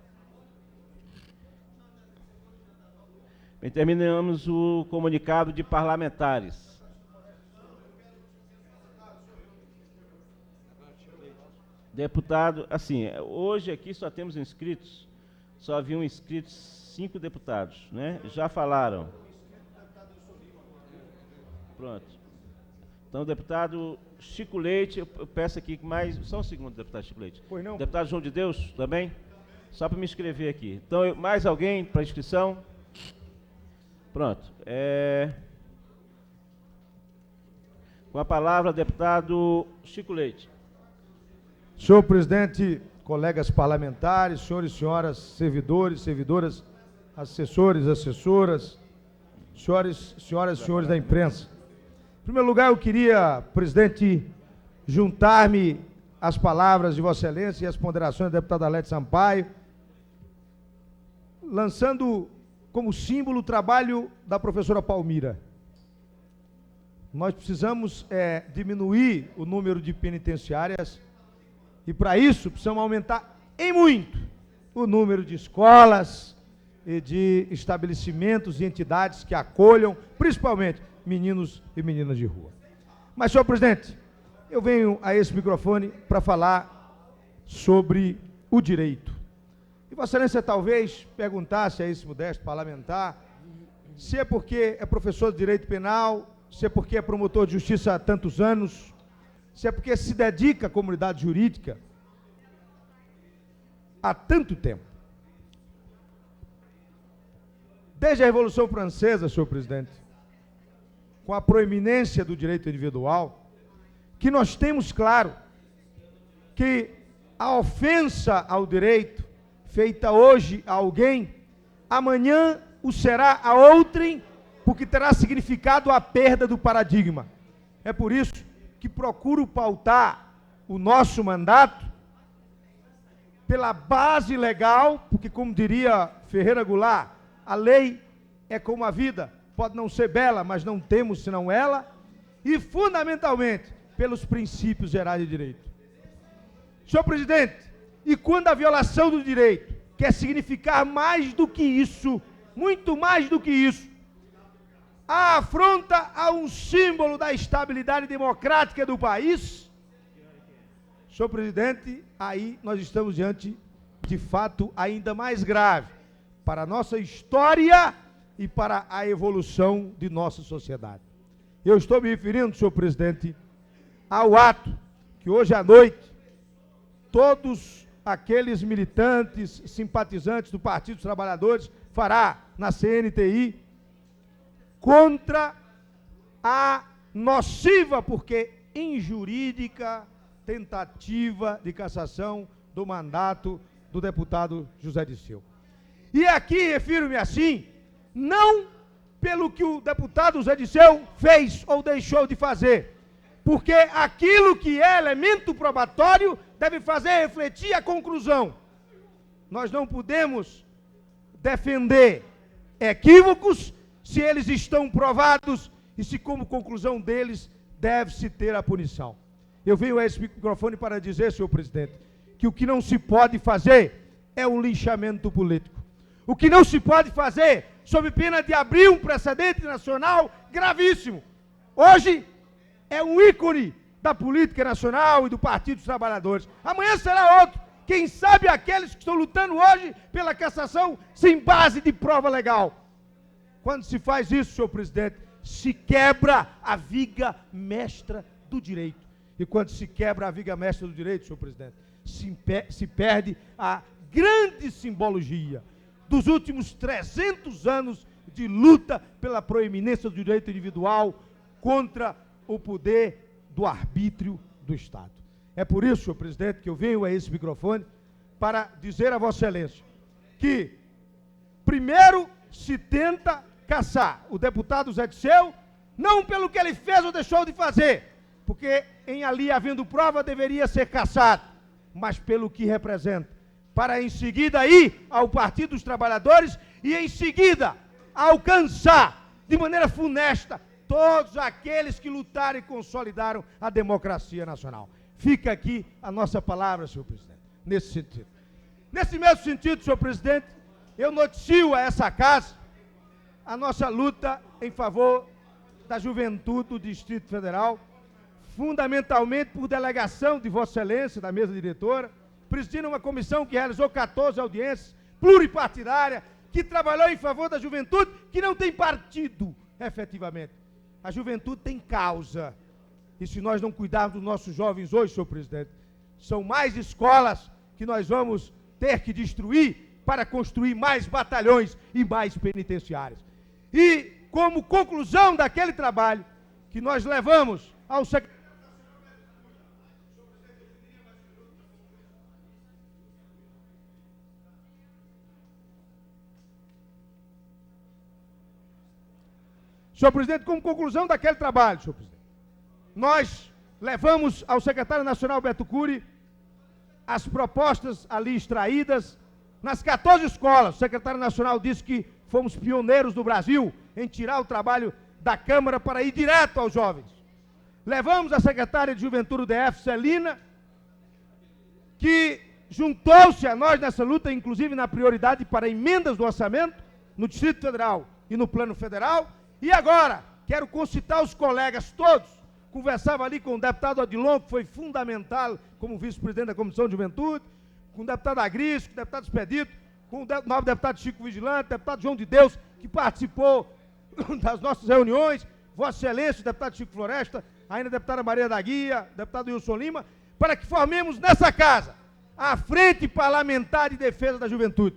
Speaker 6: Bem, terminamos o comunicado de parlamentares. Deputado, assim, hoje aqui só temos inscritos Só haviam inscritos 5 deputados, né? Já falaram. Pronto. Então, o deputado Chico Leite, eu peço aqui que mais... Só um segundo, deputado Chico Leite.
Speaker 8: Pois não.
Speaker 6: Deputado João de Deus, também? Só para me inscrever aqui. Então, mais alguém para inscrição? Pronto. Com a palavra, deputado Chico Leite.
Speaker 8: Senhor presidente, colegas parlamentares, senhores e senhoras, servidores, servidoras, assessores, assessoras, senhoras e senhores da imprensa. Em primeiro lugar, eu queria, presidente, juntar-me às palavras de Vossa Excelência e às ponderações da deputada Alete Sampaio, lançando como símbolo o trabalho da professora Palmira. Nós precisamos diminuir o número de penitenciárias e, para isso, precisamos aumentar em muito o número de escolas e de estabelecimentos e entidades que acolham, principalmente, meninos e meninas de rua. Mas, senhor presidente, eu venho a esse microfone para falar sobre o direito. E Vossa Excelência talvez perguntasse a esse modesto parlamentar se é porque é professor de direito penal, se é porque é promotor de justiça há tantos anos, se é porque se dedica à comunidade jurídica há tanto tempo. Desde a Revolução Francesa, senhor presidente, com a proeminência do direito individual, que nós temos claro que a ofensa ao direito feita hoje a alguém, amanhã o será a outrem, porque terá significado a perda do paradigma. É por isso que procuro pautar o nosso mandato pela base legal, porque, como diria Ferreira Goulart, a lei é como a vida, pode não ser bela, mas não temos senão ela, e, fundamentalmente, pelos princípios gerais de direito. Senhor presidente, e quando a violação do direito quer significar mais do que isso, muito mais do que isso, a afronta a um símbolo da estabilidade democrática do país, senhor presidente, aí nós estamos diante de fato ainda mais grave para a nossa história e para a evolução de nossa sociedade. Eu estou me referindo, senhor presidente, ao ato que hoje à noite todos aqueles militantes, simpatizantes do Partido dos Trabalhadores fará na CNTI contra a nociva, porque injurídica, tentativa de cassação do mandato do deputado José Dirceu. E aqui refiro-me assim, não pelo que o deputado José Dirceu fez ou deixou de fazer, porque aquilo que é elemento probatório deve fazer refletir a conclusão. Nós não podemos defender equívocos se eles estão provados e se, como conclusão deles, deve-se ter a punição. Eu venho a esse microfone para dizer, senhor presidente, que o que não se pode fazer é um linchamento político. O que não se pode fazer, sob pena de abrir um precedente nacional gravíssimo. Hoje é um ícone da política nacional e do Partido dos Trabalhadores. Amanhã será outro. Quem sabe aqueles que estão lutando hoje pela cassação sem base de prova legal. Quando se faz isso, senhor presidente, se quebra a viga mestra do direito. E quando se quebra a viga mestra do direito, senhor presidente, se perde a grande simbologia dos últimos 300 anos de luta pela proeminência do direito individual contra o poder do arbítrio do Estado. É por isso, senhor presidente, que eu venho a esse microfone para dizer a Vossa Excelência que, primeiro, se tenta caçar o deputado Zé Dirceu, não pelo que ele fez ou deixou de fazer, porque em ali havendo prova deveria ser caçado, mas pelo que representa, para em seguida ir ao Partido dos Trabalhadores e em seguida alcançar de maneira funesta todos aqueles que lutaram e consolidaram a democracia nacional. Fica aqui a nossa palavra, senhor presidente, nesse sentido. Nesse mesmo sentido, senhor presidente, eu noticio a essa casa a nossa luta em favor da juventude do Distrito Federal, fundamentalmente por delegação de Vossa Excelência, da mesa diretora, presidindo uma comissão que realizou 14 audiências, pluripartidária, que trabalhou em favor da juventude, que não tem partido, efetivamente. A juventude tem causa. E se nós não cuidarmos dos nossos jovens hoje, senhor presidente, são mais escolas que nós vamos ter que destruir para construir mais batalhões e mais penitenciárias. E, como conclusão daquele trabalho que nós levamos ao secretário... Senhor presidente, como conclusão daquele trabalho, senhor presidente, nós levamos ao secretário nacional Beto Cury as propostas ali extraídas nas 14 escolas. O secretário nacional disse que fomos pioneiros do Brasil em tirar o trabalho da Câmara para ir direto aos jovens. Levamos a secretária de Juventude do DF, Celina, que juntou-se a nós nessa luta, inclusive na prioridade para emendas do orçamento, no Distrito Federal e no Plano Federal. E agora, quero concitar os colegas todos. Conversava ali com o deputado Odilon, que foi fundamental como vice-presidente da Comissão de Juventude, com o deputado Agris, com o deputado Expedito, com o novo deputado Chico Vigilante, o deputado João de Deus, que participou das nossas reuniões, Vossa Excelência, o deputado Chico Floresta, ainda a deputada Maria da Guia, o deputado Wilson Lima, para que formemos nessa casa a Frente Parlamentar de Defesa da Juventude.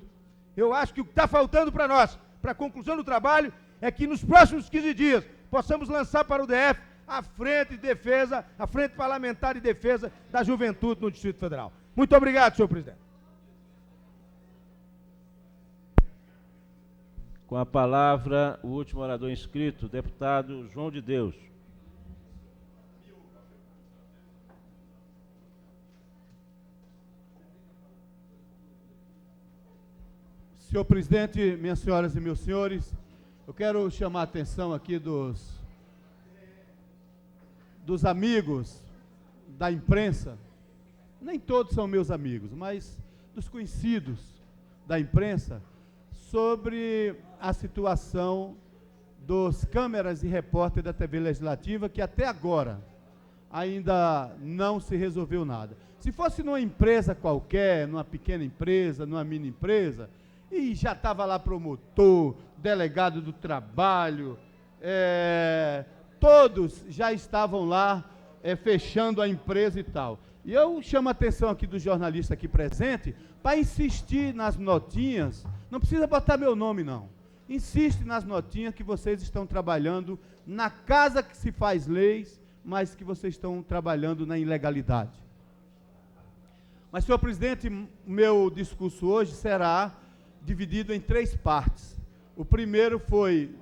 Speaker 8: Eu acho que o que está faltando para nós, para a conclusão do trabalho, é que nos próximos 15 dias possamos lançar para o DF a Frente de Defesa, a Frente Parlamentar de Defesa da Juventude no Distrito Federal. Muito obrigado, senhor presidente.
Speaker 6: Com a palavra, o último orador inscrito, o deputado João de Deus.
Speaker 9: Senhor presidente, minhas senhoras e meus senhores, eu quero chamar a atenção aqui dos amigos da imprensa, nem todos são meus amigos, mas dos conhecidos da imprensa, sobre a situação dos câmeras e repórter da TV Legislativa, que até agora ainda não se resolveu nada. Se fosse numa empresa qualquer, numa pequena empresa, numa mini empresa, e já estava lá promotor, delegado do trabalho, todos já estavam lá fechando a empresa e tal. E eu chamo a atenção aqui do jornalista aqui presente para insistir nas notinhas, não precisa botar meu nome não, insiste nas notinhas que vocês estão trabalhando na casa que se faz leis, mas que vocês estão trabalhando na ilegalidade. Mas, senhor presidente, meu discurso hoje será dividido em 3 partes. O primeiro foi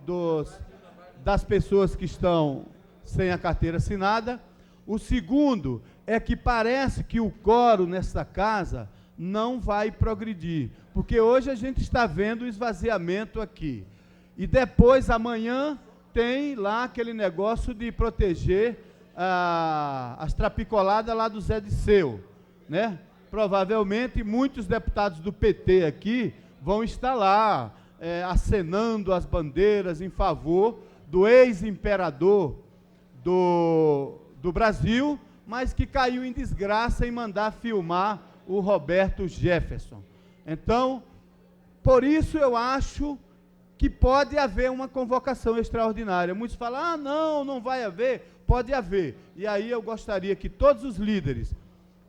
Speaker 9: das pessoas que estão sem a carteira assinada. O segundo é que parece que o quórum nessa casa não vai progredir, porque hoje a gente está vendo o esvaziamento aqui. E depois, amanhã, tem lá aquele negócio de proteger as trapicoladas lá do Zé Disseu, né? Provavelmente muitos deputados do PT aqui vão estar lá acenando as bandeiras em favor do ex-imperador do Brasil, mas que caiu em desgraça em mandar filmar o Roberto Jefferson. Então, por isso eu acho que pode haver uma convocação extraordinária. Muitos falam, ah, não vai haver. Pode haver. E aí eu gostaria que todos os líderes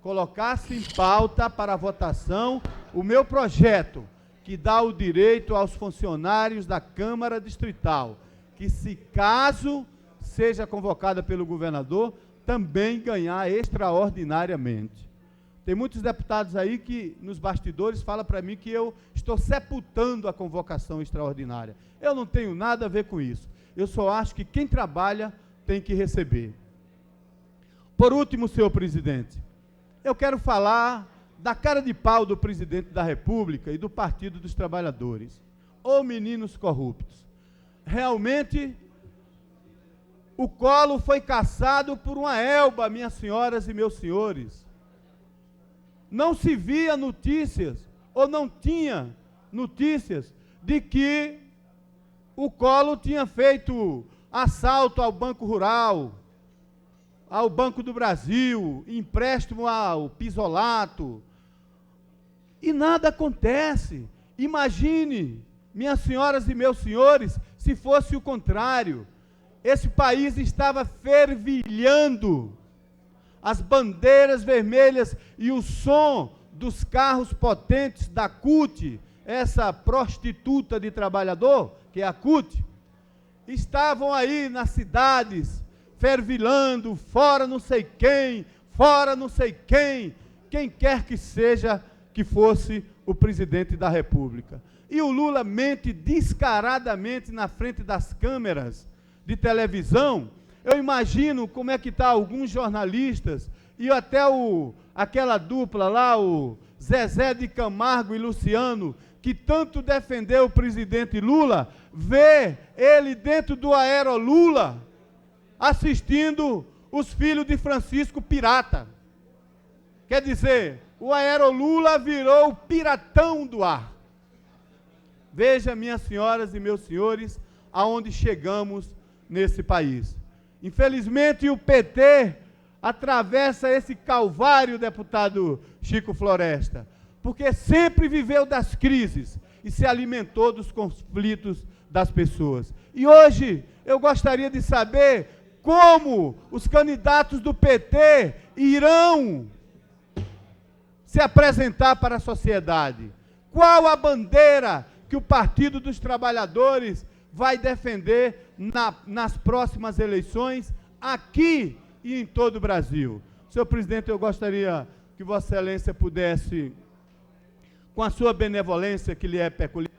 Speaker 9: colocassem em pauta para a votação o meu projeto, que dá o direito aos funcionários da Câmara Distrital, que se caso seja convocada pelo governador, também ganhar extraordinariamente. Tem muitos deputados aí que, nos bastidores, falam para mim que eu estou sepultando a convocação extraordinária. Eu não tenho nada a ver com isso. Eu só acho que quem trabalha tem que receber. Por último, senhor presidente, eu quero falar da cara de pau do presidente da República e do Partido dos Trabalhadores. Ô meninos corruptos, realmente o colo foi caçado por uma elba, minhas senhoras e meus senhores. Não se via notícias, ou não tinha notícias, de que o Collor tinha feito assalto ao Banco Rural, ao Banco do Brasil, empréstimo ao Pisolato, e nada acontece. Imagine, minhas senhoras e meus senhores, se fosse o contrário. Esse país estava fervilhando. As bandeiras vermelhas e o som dos carros potentes da CUT, essa prostituta de trabalhador, que é a CUT, estavam aí nas cidades, fervilhando, fora não sei quem, fora não sei quem quer que seja que fosse o presidente da República. E o Lula mente descaradamente na frente das câmeras de televisão. Eu imagino como é que está alguns jornalistas e até aquela dupla lá, o Zezé de Camargo e Luciano, que tanto defendeu o presidente Lula, vê ele dentro do Aerolula assistindo os filhos de Francisco Pirata. Quer dizer, o Aerolula virou o piratão do ar. Veja, minhas senhoras e meus senhores, aonde chegamos nesse país. Infelizmente, o PT atravessa esse calvário, deputado Chico Floresta, porque sempre viveu das crises e se alimentou dos conflitos das pessoas. E hoje, eu gostaria de saber como os candidatos do PT irão se apresentar para a sociedade. Qual a bandeira que o Partido dos Trabalhadores vai defender nas próximas eleições, aqui e em todo o Brasil? Senhor presidente, eu gostaria que Vossa Excelência pudesse, com a sua benevolência que lhe é peculiar.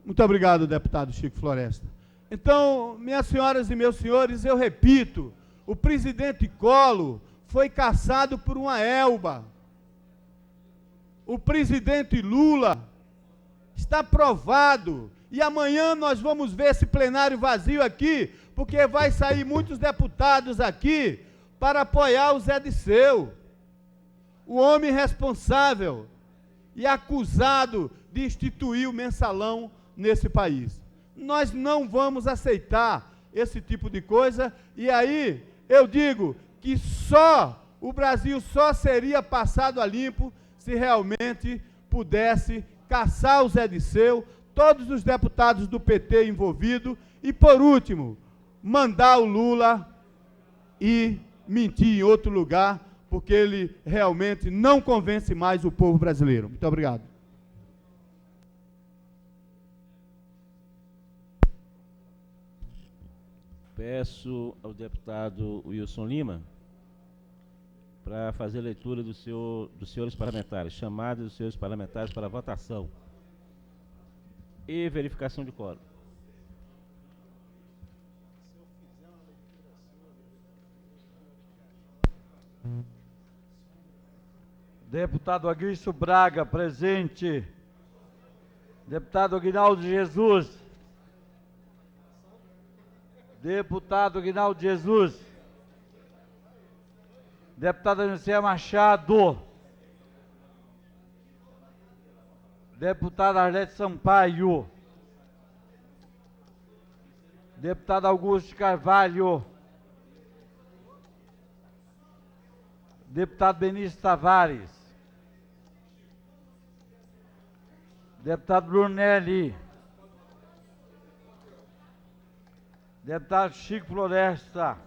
Speaker 9: Muito obrigado, deputado Chico Floresta. Então, minhas senhoras e meus senhores, eu repito, o presidente Collor foi caçado por uma elba. O presidente Lula está provado. E amanhã nós vamos ver esse plenário vazio aqui, porque vai sair muitos deputados aqui para apoiar o Zé Disseu, o homem responsável e acusado de instituir o mensalão nesse país. Nós não vamos aceitar esse tipo de coisa, e aí eu digo que o Brasil só seria passado a limpo se realmente pudesse caçar o Zé Disseu, todos os deputados do PT envolvidos, e, por último, mandar o Lula ir mentir em outro lugar, porque ele realmente não convence mais o povo brasileiro. Muito obrigado.
Speaker 6: Peço ao deputado Wilson Lima para fazer leitura dos senhores parlamentares, chamada dos senhores parlamentares para votação e verificação de quórum.
Speaker 1: Deputado Aguilson Braga, presente. Deputado Aguinaldo Jesus. Deputado Aguinaldo Jesus. Deputada Anicea Machado. Deputada Arlete Sampaio. Deputado Augusto Carvalho. Deputado Benício Tavares. Deputado Brunelli. Deputado Chico Floresta.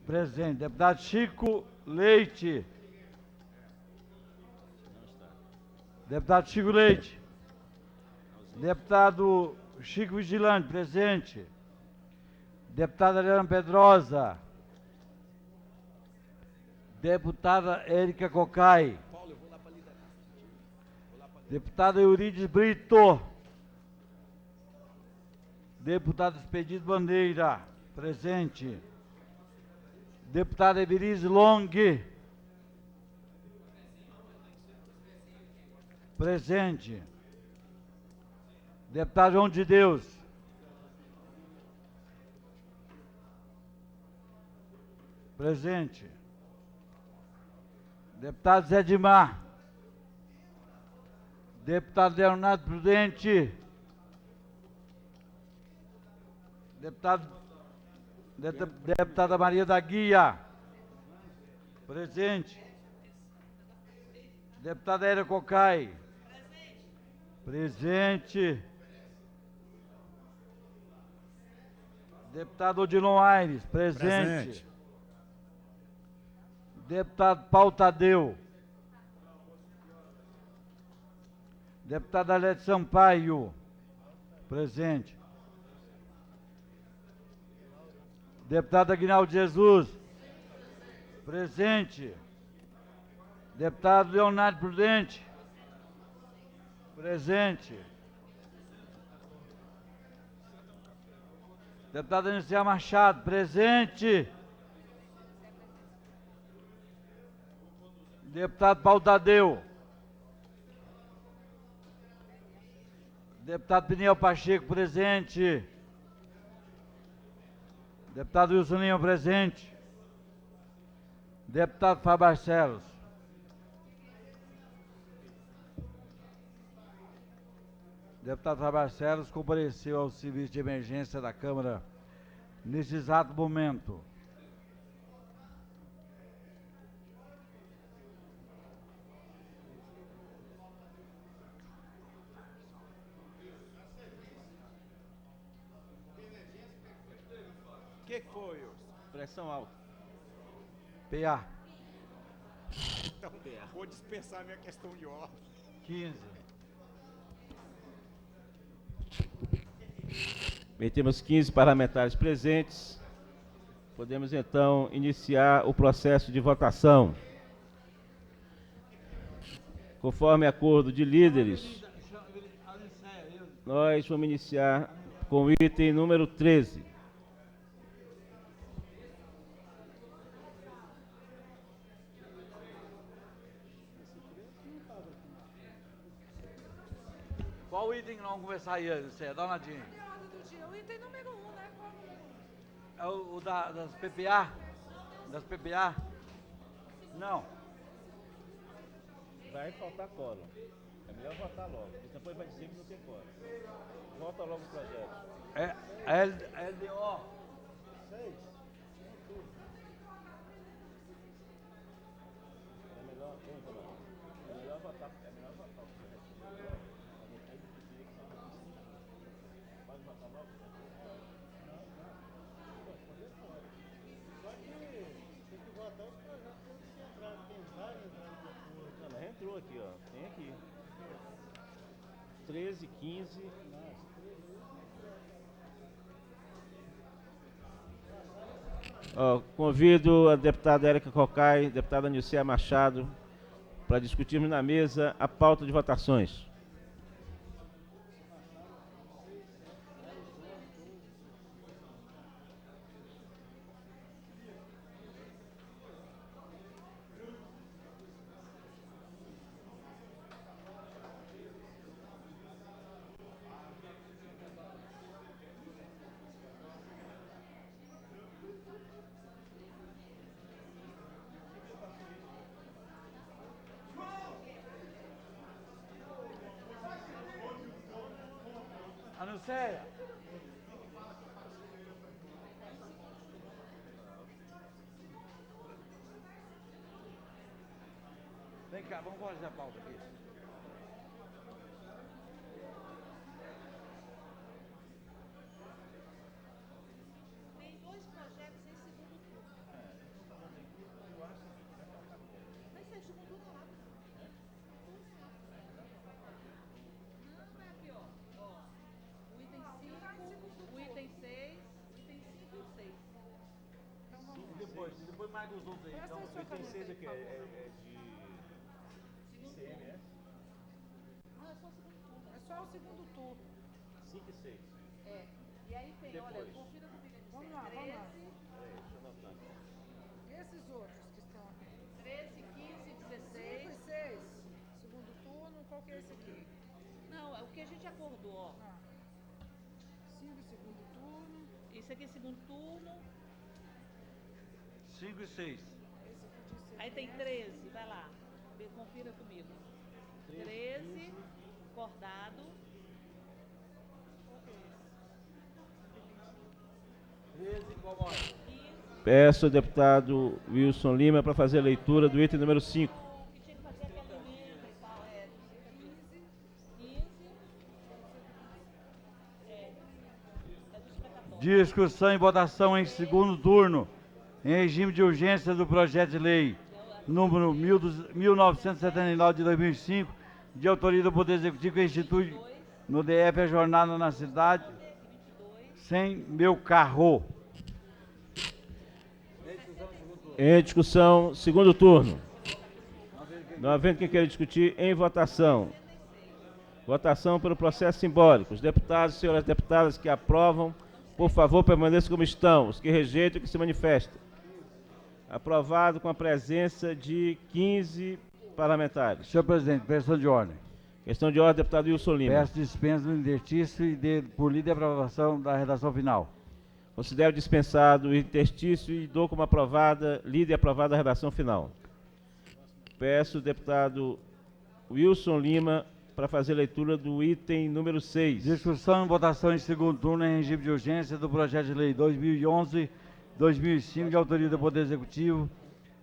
Speaker 1: Presente. Deputado Chico Leite. Deputado Chico Leite. Deputado Chico Vigilante, presente. Deputada Adriana Pedrosa. Deputada Érica Cocai. Deputada Eurides Brito. Deputado Expedito Bandeira, presente. Deputada Everise Long. Presente. Deputado João de Deus. Presente. Deputado Zé Dimar. Deputado Leonardo Prudente. Deputada Maria da Guia. Presente. Deputada Érica Cocai. Presente. Deputado Odilon Aires. Presente. Deputado Paulo Tadeu. Deputada Alete Sampaio. Presente. Deputado Aguinaldo Jesus. Presente. Deputado Leonardo Prudente. Presente. Deputada Anícia Machado. Presente. Deputado Paulo Tadeu. Deputado Peniel Pacheco, presente. Deputado Wilson Lima, presente. Deputado Fábio Barcelos. Deputado Fábio Barcelos compareceu ao serviço de emergência da Câmara nesse exato momento.
Speaker 6: O que foi, Urso? Pressão alta.
Speaker 1: PA.
Speaker 10: Então, vou dispensar minha questão de ordem.
Speaker 1: 15.
Speaker 6: Bem, temos 15 parlamentares presentes. Podemos, então, iniciar o processo de votação. Conforme acordo de líderes, nós vamos iniciar com o item número 13.
Speaker 1: Qual item que nós vamos conversar aí, Zé? Dá uma olhadinha.
Speaker 7: O item número 1, né? Qual o número 1?
Speaker 1: É o das PPA? Das PPA? Não.
Speaker 6: Vai faltar quórum. É melhor votar logo, porque depois vai dizer que não tem quórum. Vota logo o projeto.
Speaker 1: É LDO. 6.
Speaker 6: É melhor votar. É melhor votar o projeto. Pode votar logo?
Speaker 10: Tem que votar os projetos que entraram. Tem vários acordos.
Speaker 6: Não, mas entrou aqui, ó. Tem aqui. 13, 15. Convido a deputada Érica Cocai, deputada Anícia Machado, para discutirmos na mesa a pauta de votações.
Speaker 1: Anuncia. Vem cá, vamos fazer a pauta aqui.
Speaker 7: Tem 2 projetos em segundo turno. Mas é segundo turno lá. Não, é aqui, ó. O item 5, o item 6, o item 5 e o 6. Então vamos lá.
Speaker 1: Depois mais dos outros aí. Então,
Speaker 6: O item 6 aqui é de ICMS?
Speaker 7: Não, é só o segundo turno. É só o segundo turno.
Speaker 6: 5 e 6.
Speaker 7: É. E aí tem, olha,
Speaker 6: Depois.
Speaker 7: confira comigo.
Speaker 11: Vamos lá, vamos lá.
Speaker 6: Peraí, deixa eu anotar.
Speaker 11: Esses outros que estão aqui.
Speaker 7: 13, 15, 16.
Speaker 11: 5 e 6. Segundo turno, qual que é esse aqui?
Speaker 7: Não, é o que a gente acordou, ó.
Speaker 11: 5 e segundo turno.
Speaker 7: Isso aqui é segundo turno.
Speaker 1: 5 e 6.
Speaker 11: Esse aqui de segundo.
Speaker 7: Aí tem 13, vai lá. Confira comigo. 13, acordado.
Speaker 11: Qual que é esse?
Speaker 1: 13, qual hora?
Speaker 7: 15,
Speaker 6: Peço ao deputado Wilson Lima para fazer a leitura do item número 5.
Speaker 1: Discussão e votação em segundo turno, em regime de urgência do projeto de lei número 1979 de 2005, de autoria do Poder Executivo, que institui no DF a jornada na cidade sem meu carro.
Speaker 6: Em discussão, segundo turno. Não havendo quem queira discutir, em votação. Votação pelo processo simbólico. Os deputados e senhoras deputadas que aprovam, por favor, permaneçam como estão. Os que rejeitam, que se manifestem. Aprovado com a presença de 15 parlamentares.
Speaker 1: Senhor presidente, questão de ordem.
Speaker 6: Questão de ordem, deputado Wilson Lima.
Speaker 1: Peço dispensa do interstício e por lei de aprovação da redação final.
Speaker 6: Considero dispensado o interstício e dou como aprovada, lida e aprovada a redação final. Peço ao deputado Wilson Lima para fazer leitura do item número 6.
Speaker 1: Discussão e votação em segundo turno em regime de urgência do projeto de lei 2011-2005, de autoria do Poder Executivo,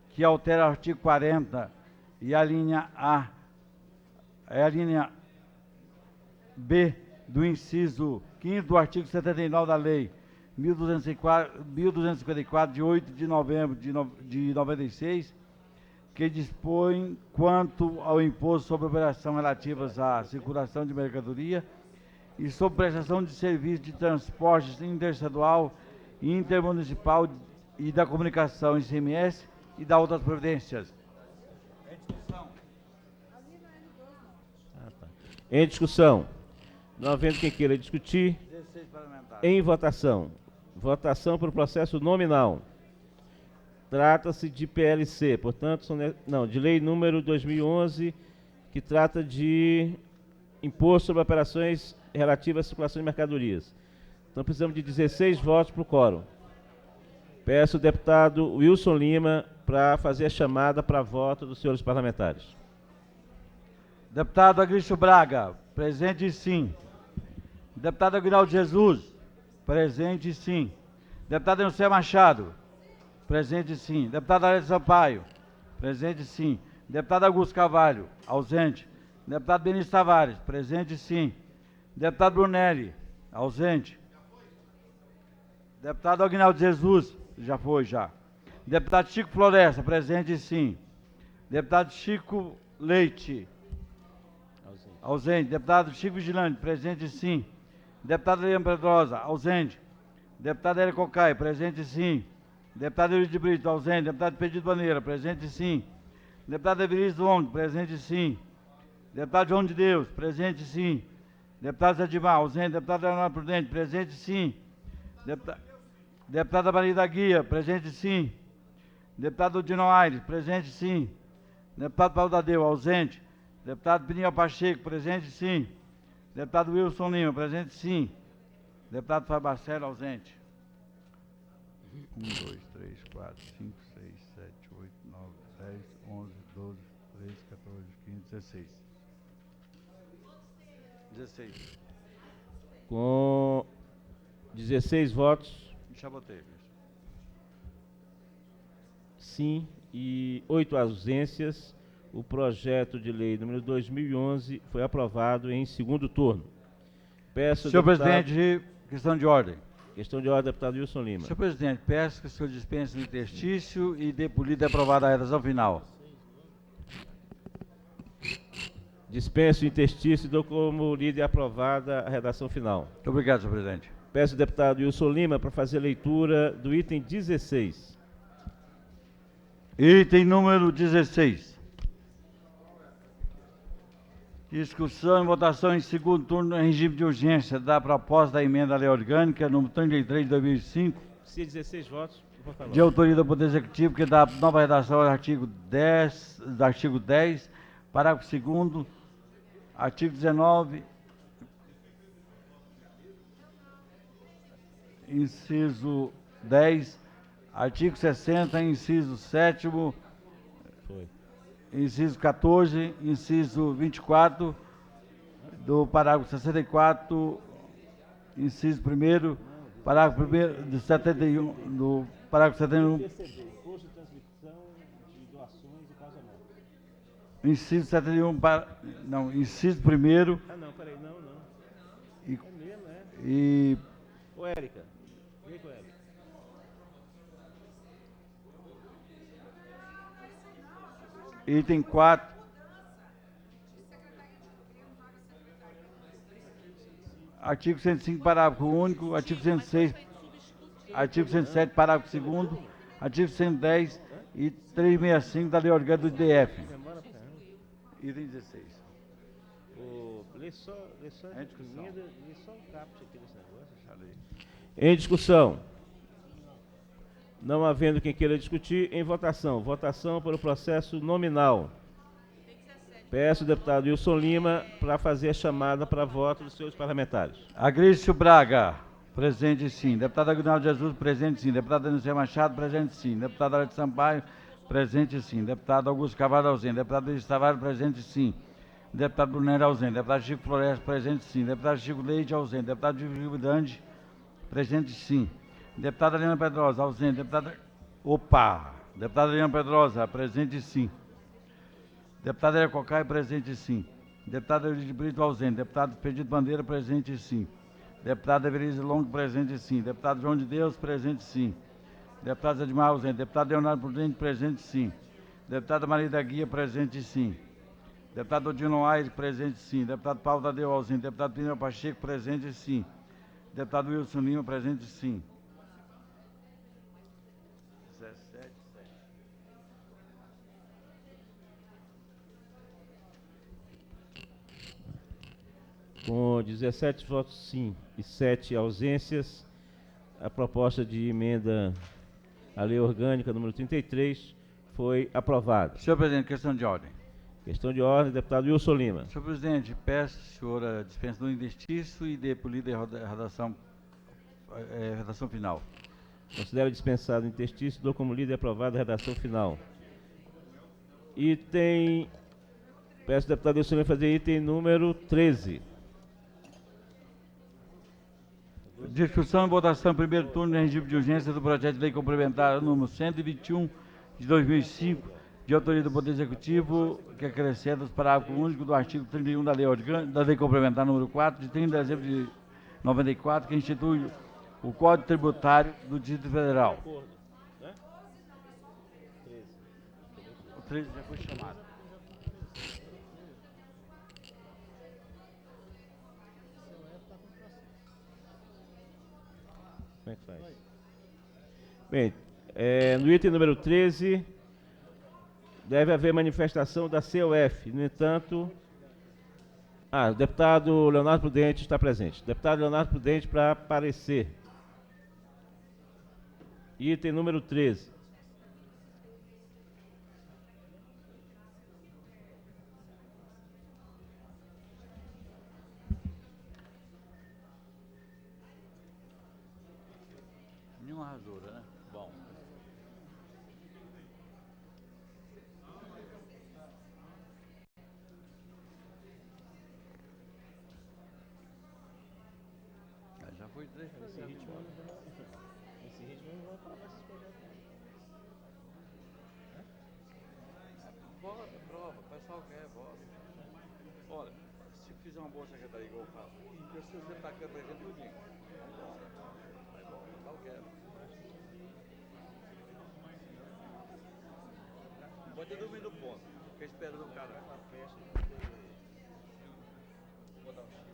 Speaker 1: que altera o artigo 40 e a linha B do inciso 5º do artigo 79 da Lei 1254, de 8 de novembro de 96, que dispõe quanto ao imposto sobre operações relativas à circulação de mercadoria e sobre prestação de serviço de transporte interestadual e intermunicipal e da comunicação ICMS e da outras providências.
Speaker 6: Em discussão. Não havendo quem queira discutir, em votação. Votação por processo nominal. Trata-se de PLC, portanto, de lei número 2011, que trata de imposto sobre operações relativas à circulação de mercadorias. Então, precisamos de 16 votos para o quórum. Peço ao deputado Wilson Lima para fazer a chamada para voto dos senhores parlamentares.
Speaker 1: Deputado Agrício Braga, presente sim. Deputado Aguinaldo Jesus, presente sim. Deputado José Machado, presente sim. Deputado Alex Sampaio, presente sim. Deputado Augusto Carvalho, ausente. Deputado Benício Tavares, presente sim. Deputado Brunelli, ausente. Deputado Aguinaldo Jesus, já foi já. Deputado Chico Floresta, presente sim. Deputado Chico Leite, ausente. Deputado Chico Vigilante, presente sim. Deputado Leandro Pedrosa, ausente. Deputado Hélio Cocai, presente sim. Deputado Luiz de Brito, ausente. Deputado Pedro Bandeira, presente sim. Deputado Everício Long, presente sim. Deputado João de Deus, presente sim. Deputado Zé Dimar, ausente. Deputado Leonardo Prudente, presente sim. Deputada Maria da Guia, presente sim. Deputado Dino Aires, presente sim. Deputado Paulo Tadeu, ausente. Deputado Piniel Pacheco, presente sim. Deputado Wilson Lima, presente sim. Deputado Fábio Barcelo, ausente. 1, 2, 3, 4, 5, 6, 7, 8, 9, 10, 11, 12, 13, 14, 15, 16. 16.
Speaker 6: Com 16 votos.
Speaker 1: Já botei.
Speaker 6: Sim, e 8 ausências. O projeto de lei número 2011 foi aprovado em segundo turno. Peço
Speaker 1: Senhor presidente, questão de ordem.
Speaker 6: Questão de ordem, deputado Wilson Lima.
Speaker 1: Senhor presidente, peço que o senhor dispense o interstício e dê por lida aprovada a redação final.
Speaker 6: Dispenso o interstício e dou como lida e aprovada a redação final.
Speaker 1: Muito obrigado, senhor presidente.
Speaker 6: Peço ao deputado Wilson Lima para fazer a leitura do item 16.
Speaker 1: Item número 16. Discussão e votação em segundo turno em regime de urgência da proposta da emenda à lei orgânica número 33 de 2005,
Speaker 6: Se 16 votos, vou falar.
Speaker 1: de autoria do Poder Executivo, que dá nova redação ao artigo 10, parágrafo 2º, artigo 19, inciso 10, artigo 60, inciso 7º, inciso 14, inciso 24, do parágrafo 64, inciso 1º, Parágrafo 1º de 71, do parágrafo 71,
Speaker 6: Custo de transmissão de doações e causa-morte.
Speaker 1: inciso 71, não, inciso 1º
Speaker 6: Ah, não, peraí, não.
Speaker 1: e,
Speaker 6: É mesmo, é?
Speaker 1: e
Speaker 6: Ô, Érica. Vem com Érica.
Speaker 1: item 4, artigo 105, parágrafo único, artigo 106, artigo 107, parágrafo 2º, artigo 110 e 365 da Lei Orgânica do DF.
Speaker 6: Demora pra caramba.
Speaker 1: Item 16.
Speaker 6: Lê só
Speaker 1: Em discussão.
Speaker 6: lê só o caput aqui desse negócio. Em discussão. Não havendo quem queira discutir, em votação. Votação pelo processo nominal. Peço ao deputado Wilson Lima para fazer a chamada para voto dos seus parlamentares.
Speaker 1: Agrício Braga, presente sim. Deputado Aguinaldo Jesus, presente sim. Deputado Denilson Machado, presente sim. Deputado Alex Sampaio, presente sim. Deputado Augusto Carvalho, ausente. Deputado Luiz Tavares, presente sim. Deputado Brunner, ausente. Deputado Chico Floresta, presente sim. Deputado Chico Leite, ausente. Deputado Gil Vidande, presente sim. Deputada Helena Pedrosa, ausente. Deputada Helena Pedrosa, presente sim. Deputado Érico Cocai, presente sim. Deputado Euridio Brito, ausente. Deputado Expedito Bandeira, presente sim. Deputado Everise Longo, presente sim. Deputado João de Deus, presente sim. Deputado Edmar, ausente. Deputado Leonardo Prudente, presente sim. Deputada Maria da Guia, presente sim. Deputado Odino Aires, presente sim. Deputado Paulo Tadeu, ausente. Deputado Pino Pacheco, presente sim. Deputado Wilson Lima, presente sim. 17.
Speaker 6: Com 17 votos sim e 7 ausências, a proposta de emenda à Lei Orgânica número 33 foi aprovada.
Speaker 1: Senhor presidente, questão de ordem.
Speaker 6: Questão de ordem, deputado Wilson Lima.
Speaker 1: Senhor presidente, peço que a senhora dispense do indistício e dê por lida a redação final.
Speaker 6: Considero dispensado o interstício, dou como lida e aprovada a redação final. Item. Peço ao deputado Wilson Lima fazer item número 13.
Speaker 1: Discussão e votação em primeiro turno em regime de urgência do projeto de lei complementar número 121 de 2005, de autoria do Poder Executivo, que acrescenta os parágrafos únicos do artigo 31 da Lei Complementar número 4, de 30 de dezembro de 94, que institui o Código Tributário do Distrito Federal. O 13 já foi chamado.
Speaker 6: Como é que faz? Bem, no item número 13, deve haver manifestação da COF. No entanto, o deputado Leonardo Prudente está presente. Deputado Leonardo Prudente para parecer. Item número 13.
Speaker 1: Nenhuma rasura, né? Bom. Já foi 3
Speaker 6: Esse ritmo não vai aprovar esses projetos.
Speaker 1: Vota, prova, o pessoal quer, vota. Olha, se fizer uma boa secretaria igual eu faço, eu se você está aqui presente tudinho. Vai bom, o pessoal quer. Não pode ter dúvida do ponto, fica esperando o cara. Vou dar um X.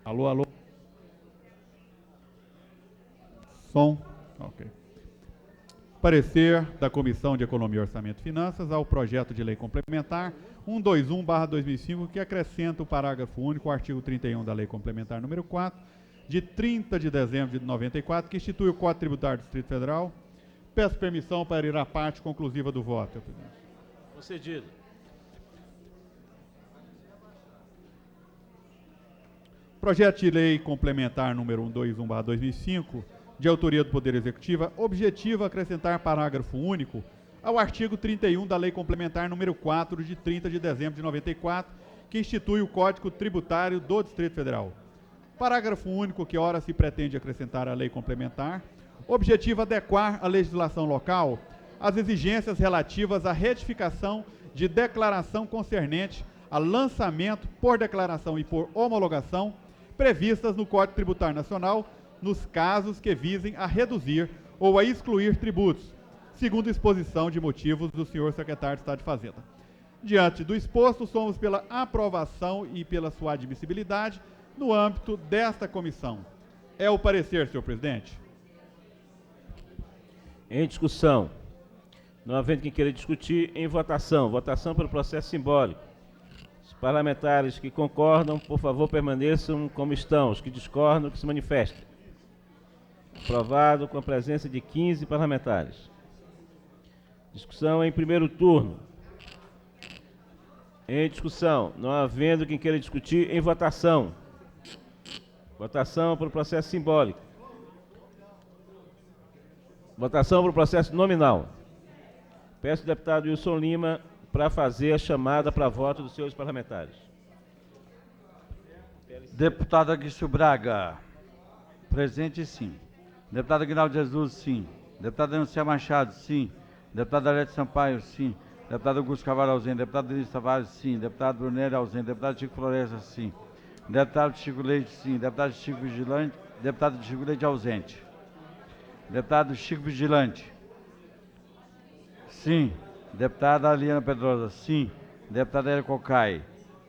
Speaker 12: Alô, alô. Som. Ok. Parecer da Comissão de Economia, Orçamento e Finanças ao projeto de lei complementar 121/2005, que acrescenta o parágrafo único ao artigo 31 da Lei Complementar número 4, de 30 de dezembro de 94, que institui o Código Tributário do Distrito Federal. Peço permissão para ir à parte conclusiva do voto, senhor presidente.
Speaker 6: Concedido.
Speaker 12: Projeto de Lei Complementar número 121/2005, de autoria do Poder Executivo, objetiva acrescentar parágrafo único ao artigo 31 da Lei Complementar número 4, de 30 de dezembro de 94, que institui o Código Tributário do Distrito Federal. Parágrafo único que ora se pretende acrescentar à Lei Complementar, objetiva adequar a legislação local às exigências relativas à retificação de declaração concernente a lançamento por declaração e por homologação previstas no Código Tributário Nacional nos casos que visem a reduzir ou a excluir tributos, segundo exposição de motivos do senhor secretário de Estado de Fazenda. Diante do exposto, somos pela aprovação e pela sua admissibilidade no âmbito desta comissão. É o parecer, senhor presidente.
Speaker 6: Em discussão. Não havendo quem queira discutir, em votação. Votação pelo processo simbólico. Os parlamentares que concordam, por favor, permaneçam como estão. Os que discordam, que se manifestem. Aprovado com a presença de 15 parlamentares. Discussão em primeiro turno. Em discussão. Não havendo quem queira discutir, em votação. Votação pelo processo simbólico. Votação pelo processo nominal. Peço ao deputado Wilson Lima para fazer a chamada para voto dos senhores parlamentares.
Speaker 1: Deputado Aguício Braga. Presente, sim. Deputado Aguinaldo Jesus, sim. Deputado Denuncia Machado, sim. Deputado Arete Sampaio, sim. Deputado Augusto Carvalho, ausente. Deputado Denis Tavares, sim. Deputado Brunelli, ausente. Deputado Chico Floresta, sim. Deputado Chico Leite, sim. Deputado Chico Vigilante. Deputado Chico Leite, ausente. Deputado Chico Vigilante. Sim. Deputada Aliana Pedrosa, sim. Deputado Hélio Cocai,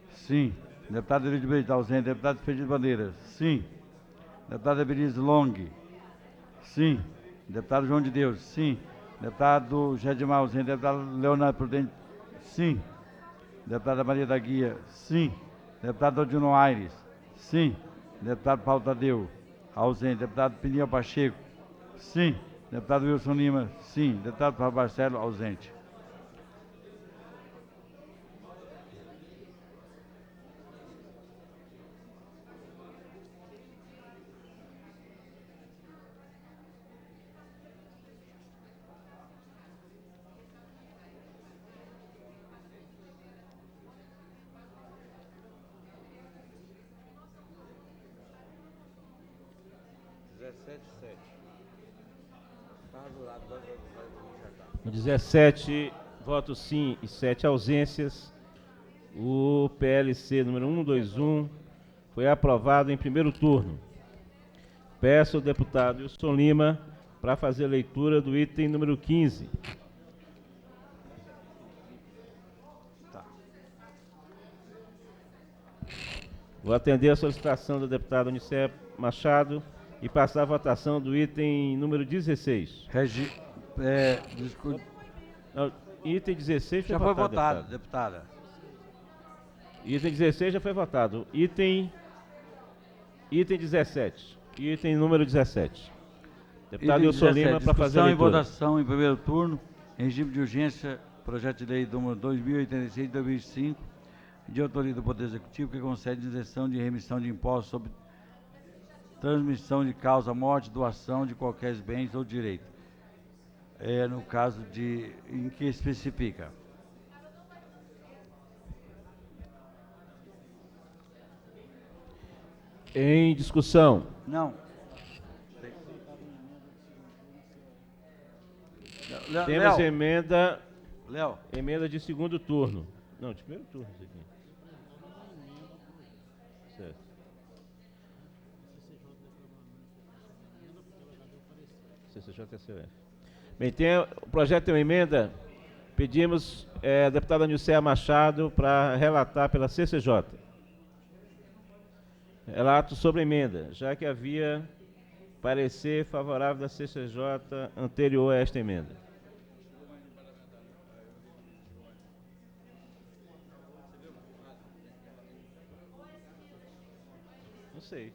Speaker 1: sim. Deputado Elidio Brito, ausente. Deputado Expedito Bandeira, sim. Deputado Ebenezer Long, sim. Deputado João de Deus, sim. Deputado Jedimar, ausente. Deputado Leonardo Prudente, sim. Deputada Maria da Guia, sim. Deputado Odino Aires, sim. Deputado Paulo Tadeu, ausente. Deputado Piniel Pacheco, sim. Deputado Wilson Lima, sim. Deputado Fábio Barcelo, ausente.
Speaker 6: Com 17 votos sim e 7 ausências, o PLC número 121 foi aprovado em primeiro turno. Peço ao deputado Wilson Lima para fazer a leitura do item número 15. Vou atender a solicitação da deputada Unicé Machado e passar a votação do item número 16. Não, item 16
Speaker 1: já foi votado, deputada.
Speaker 6: Item 16 já foi votado. Item 17. Item número 17. Deputado Wilson Lima para fazer a leitura.
Speaker 1: Discussão e votação em primeiro turno, em regime de urgência, projeto de lei número 2086 de 2005, de autoria do Poder Executivo, que concede isenção de remissão de impostos sobre transmissão de causa, morte, doação de qualquer bens ou direito. No caso de em que especifica.
Speaker 6: Em discussão.
Speaker 1: Não.
Speaker 6: Temos emenda.
Speaker 1: Léo.
Speaker 6: Emenda de segundo turno. Não, de primeiro turno isso aqui. Certo. CCJ-TCF. Bem, o projeto tem uma emenda. Pedimos a deputada Nilceia Machado para relatar pela CCJ. Relato sobre a emenda, já que havia parecer favorável da CCJ anterior a esta emenda. Não sei.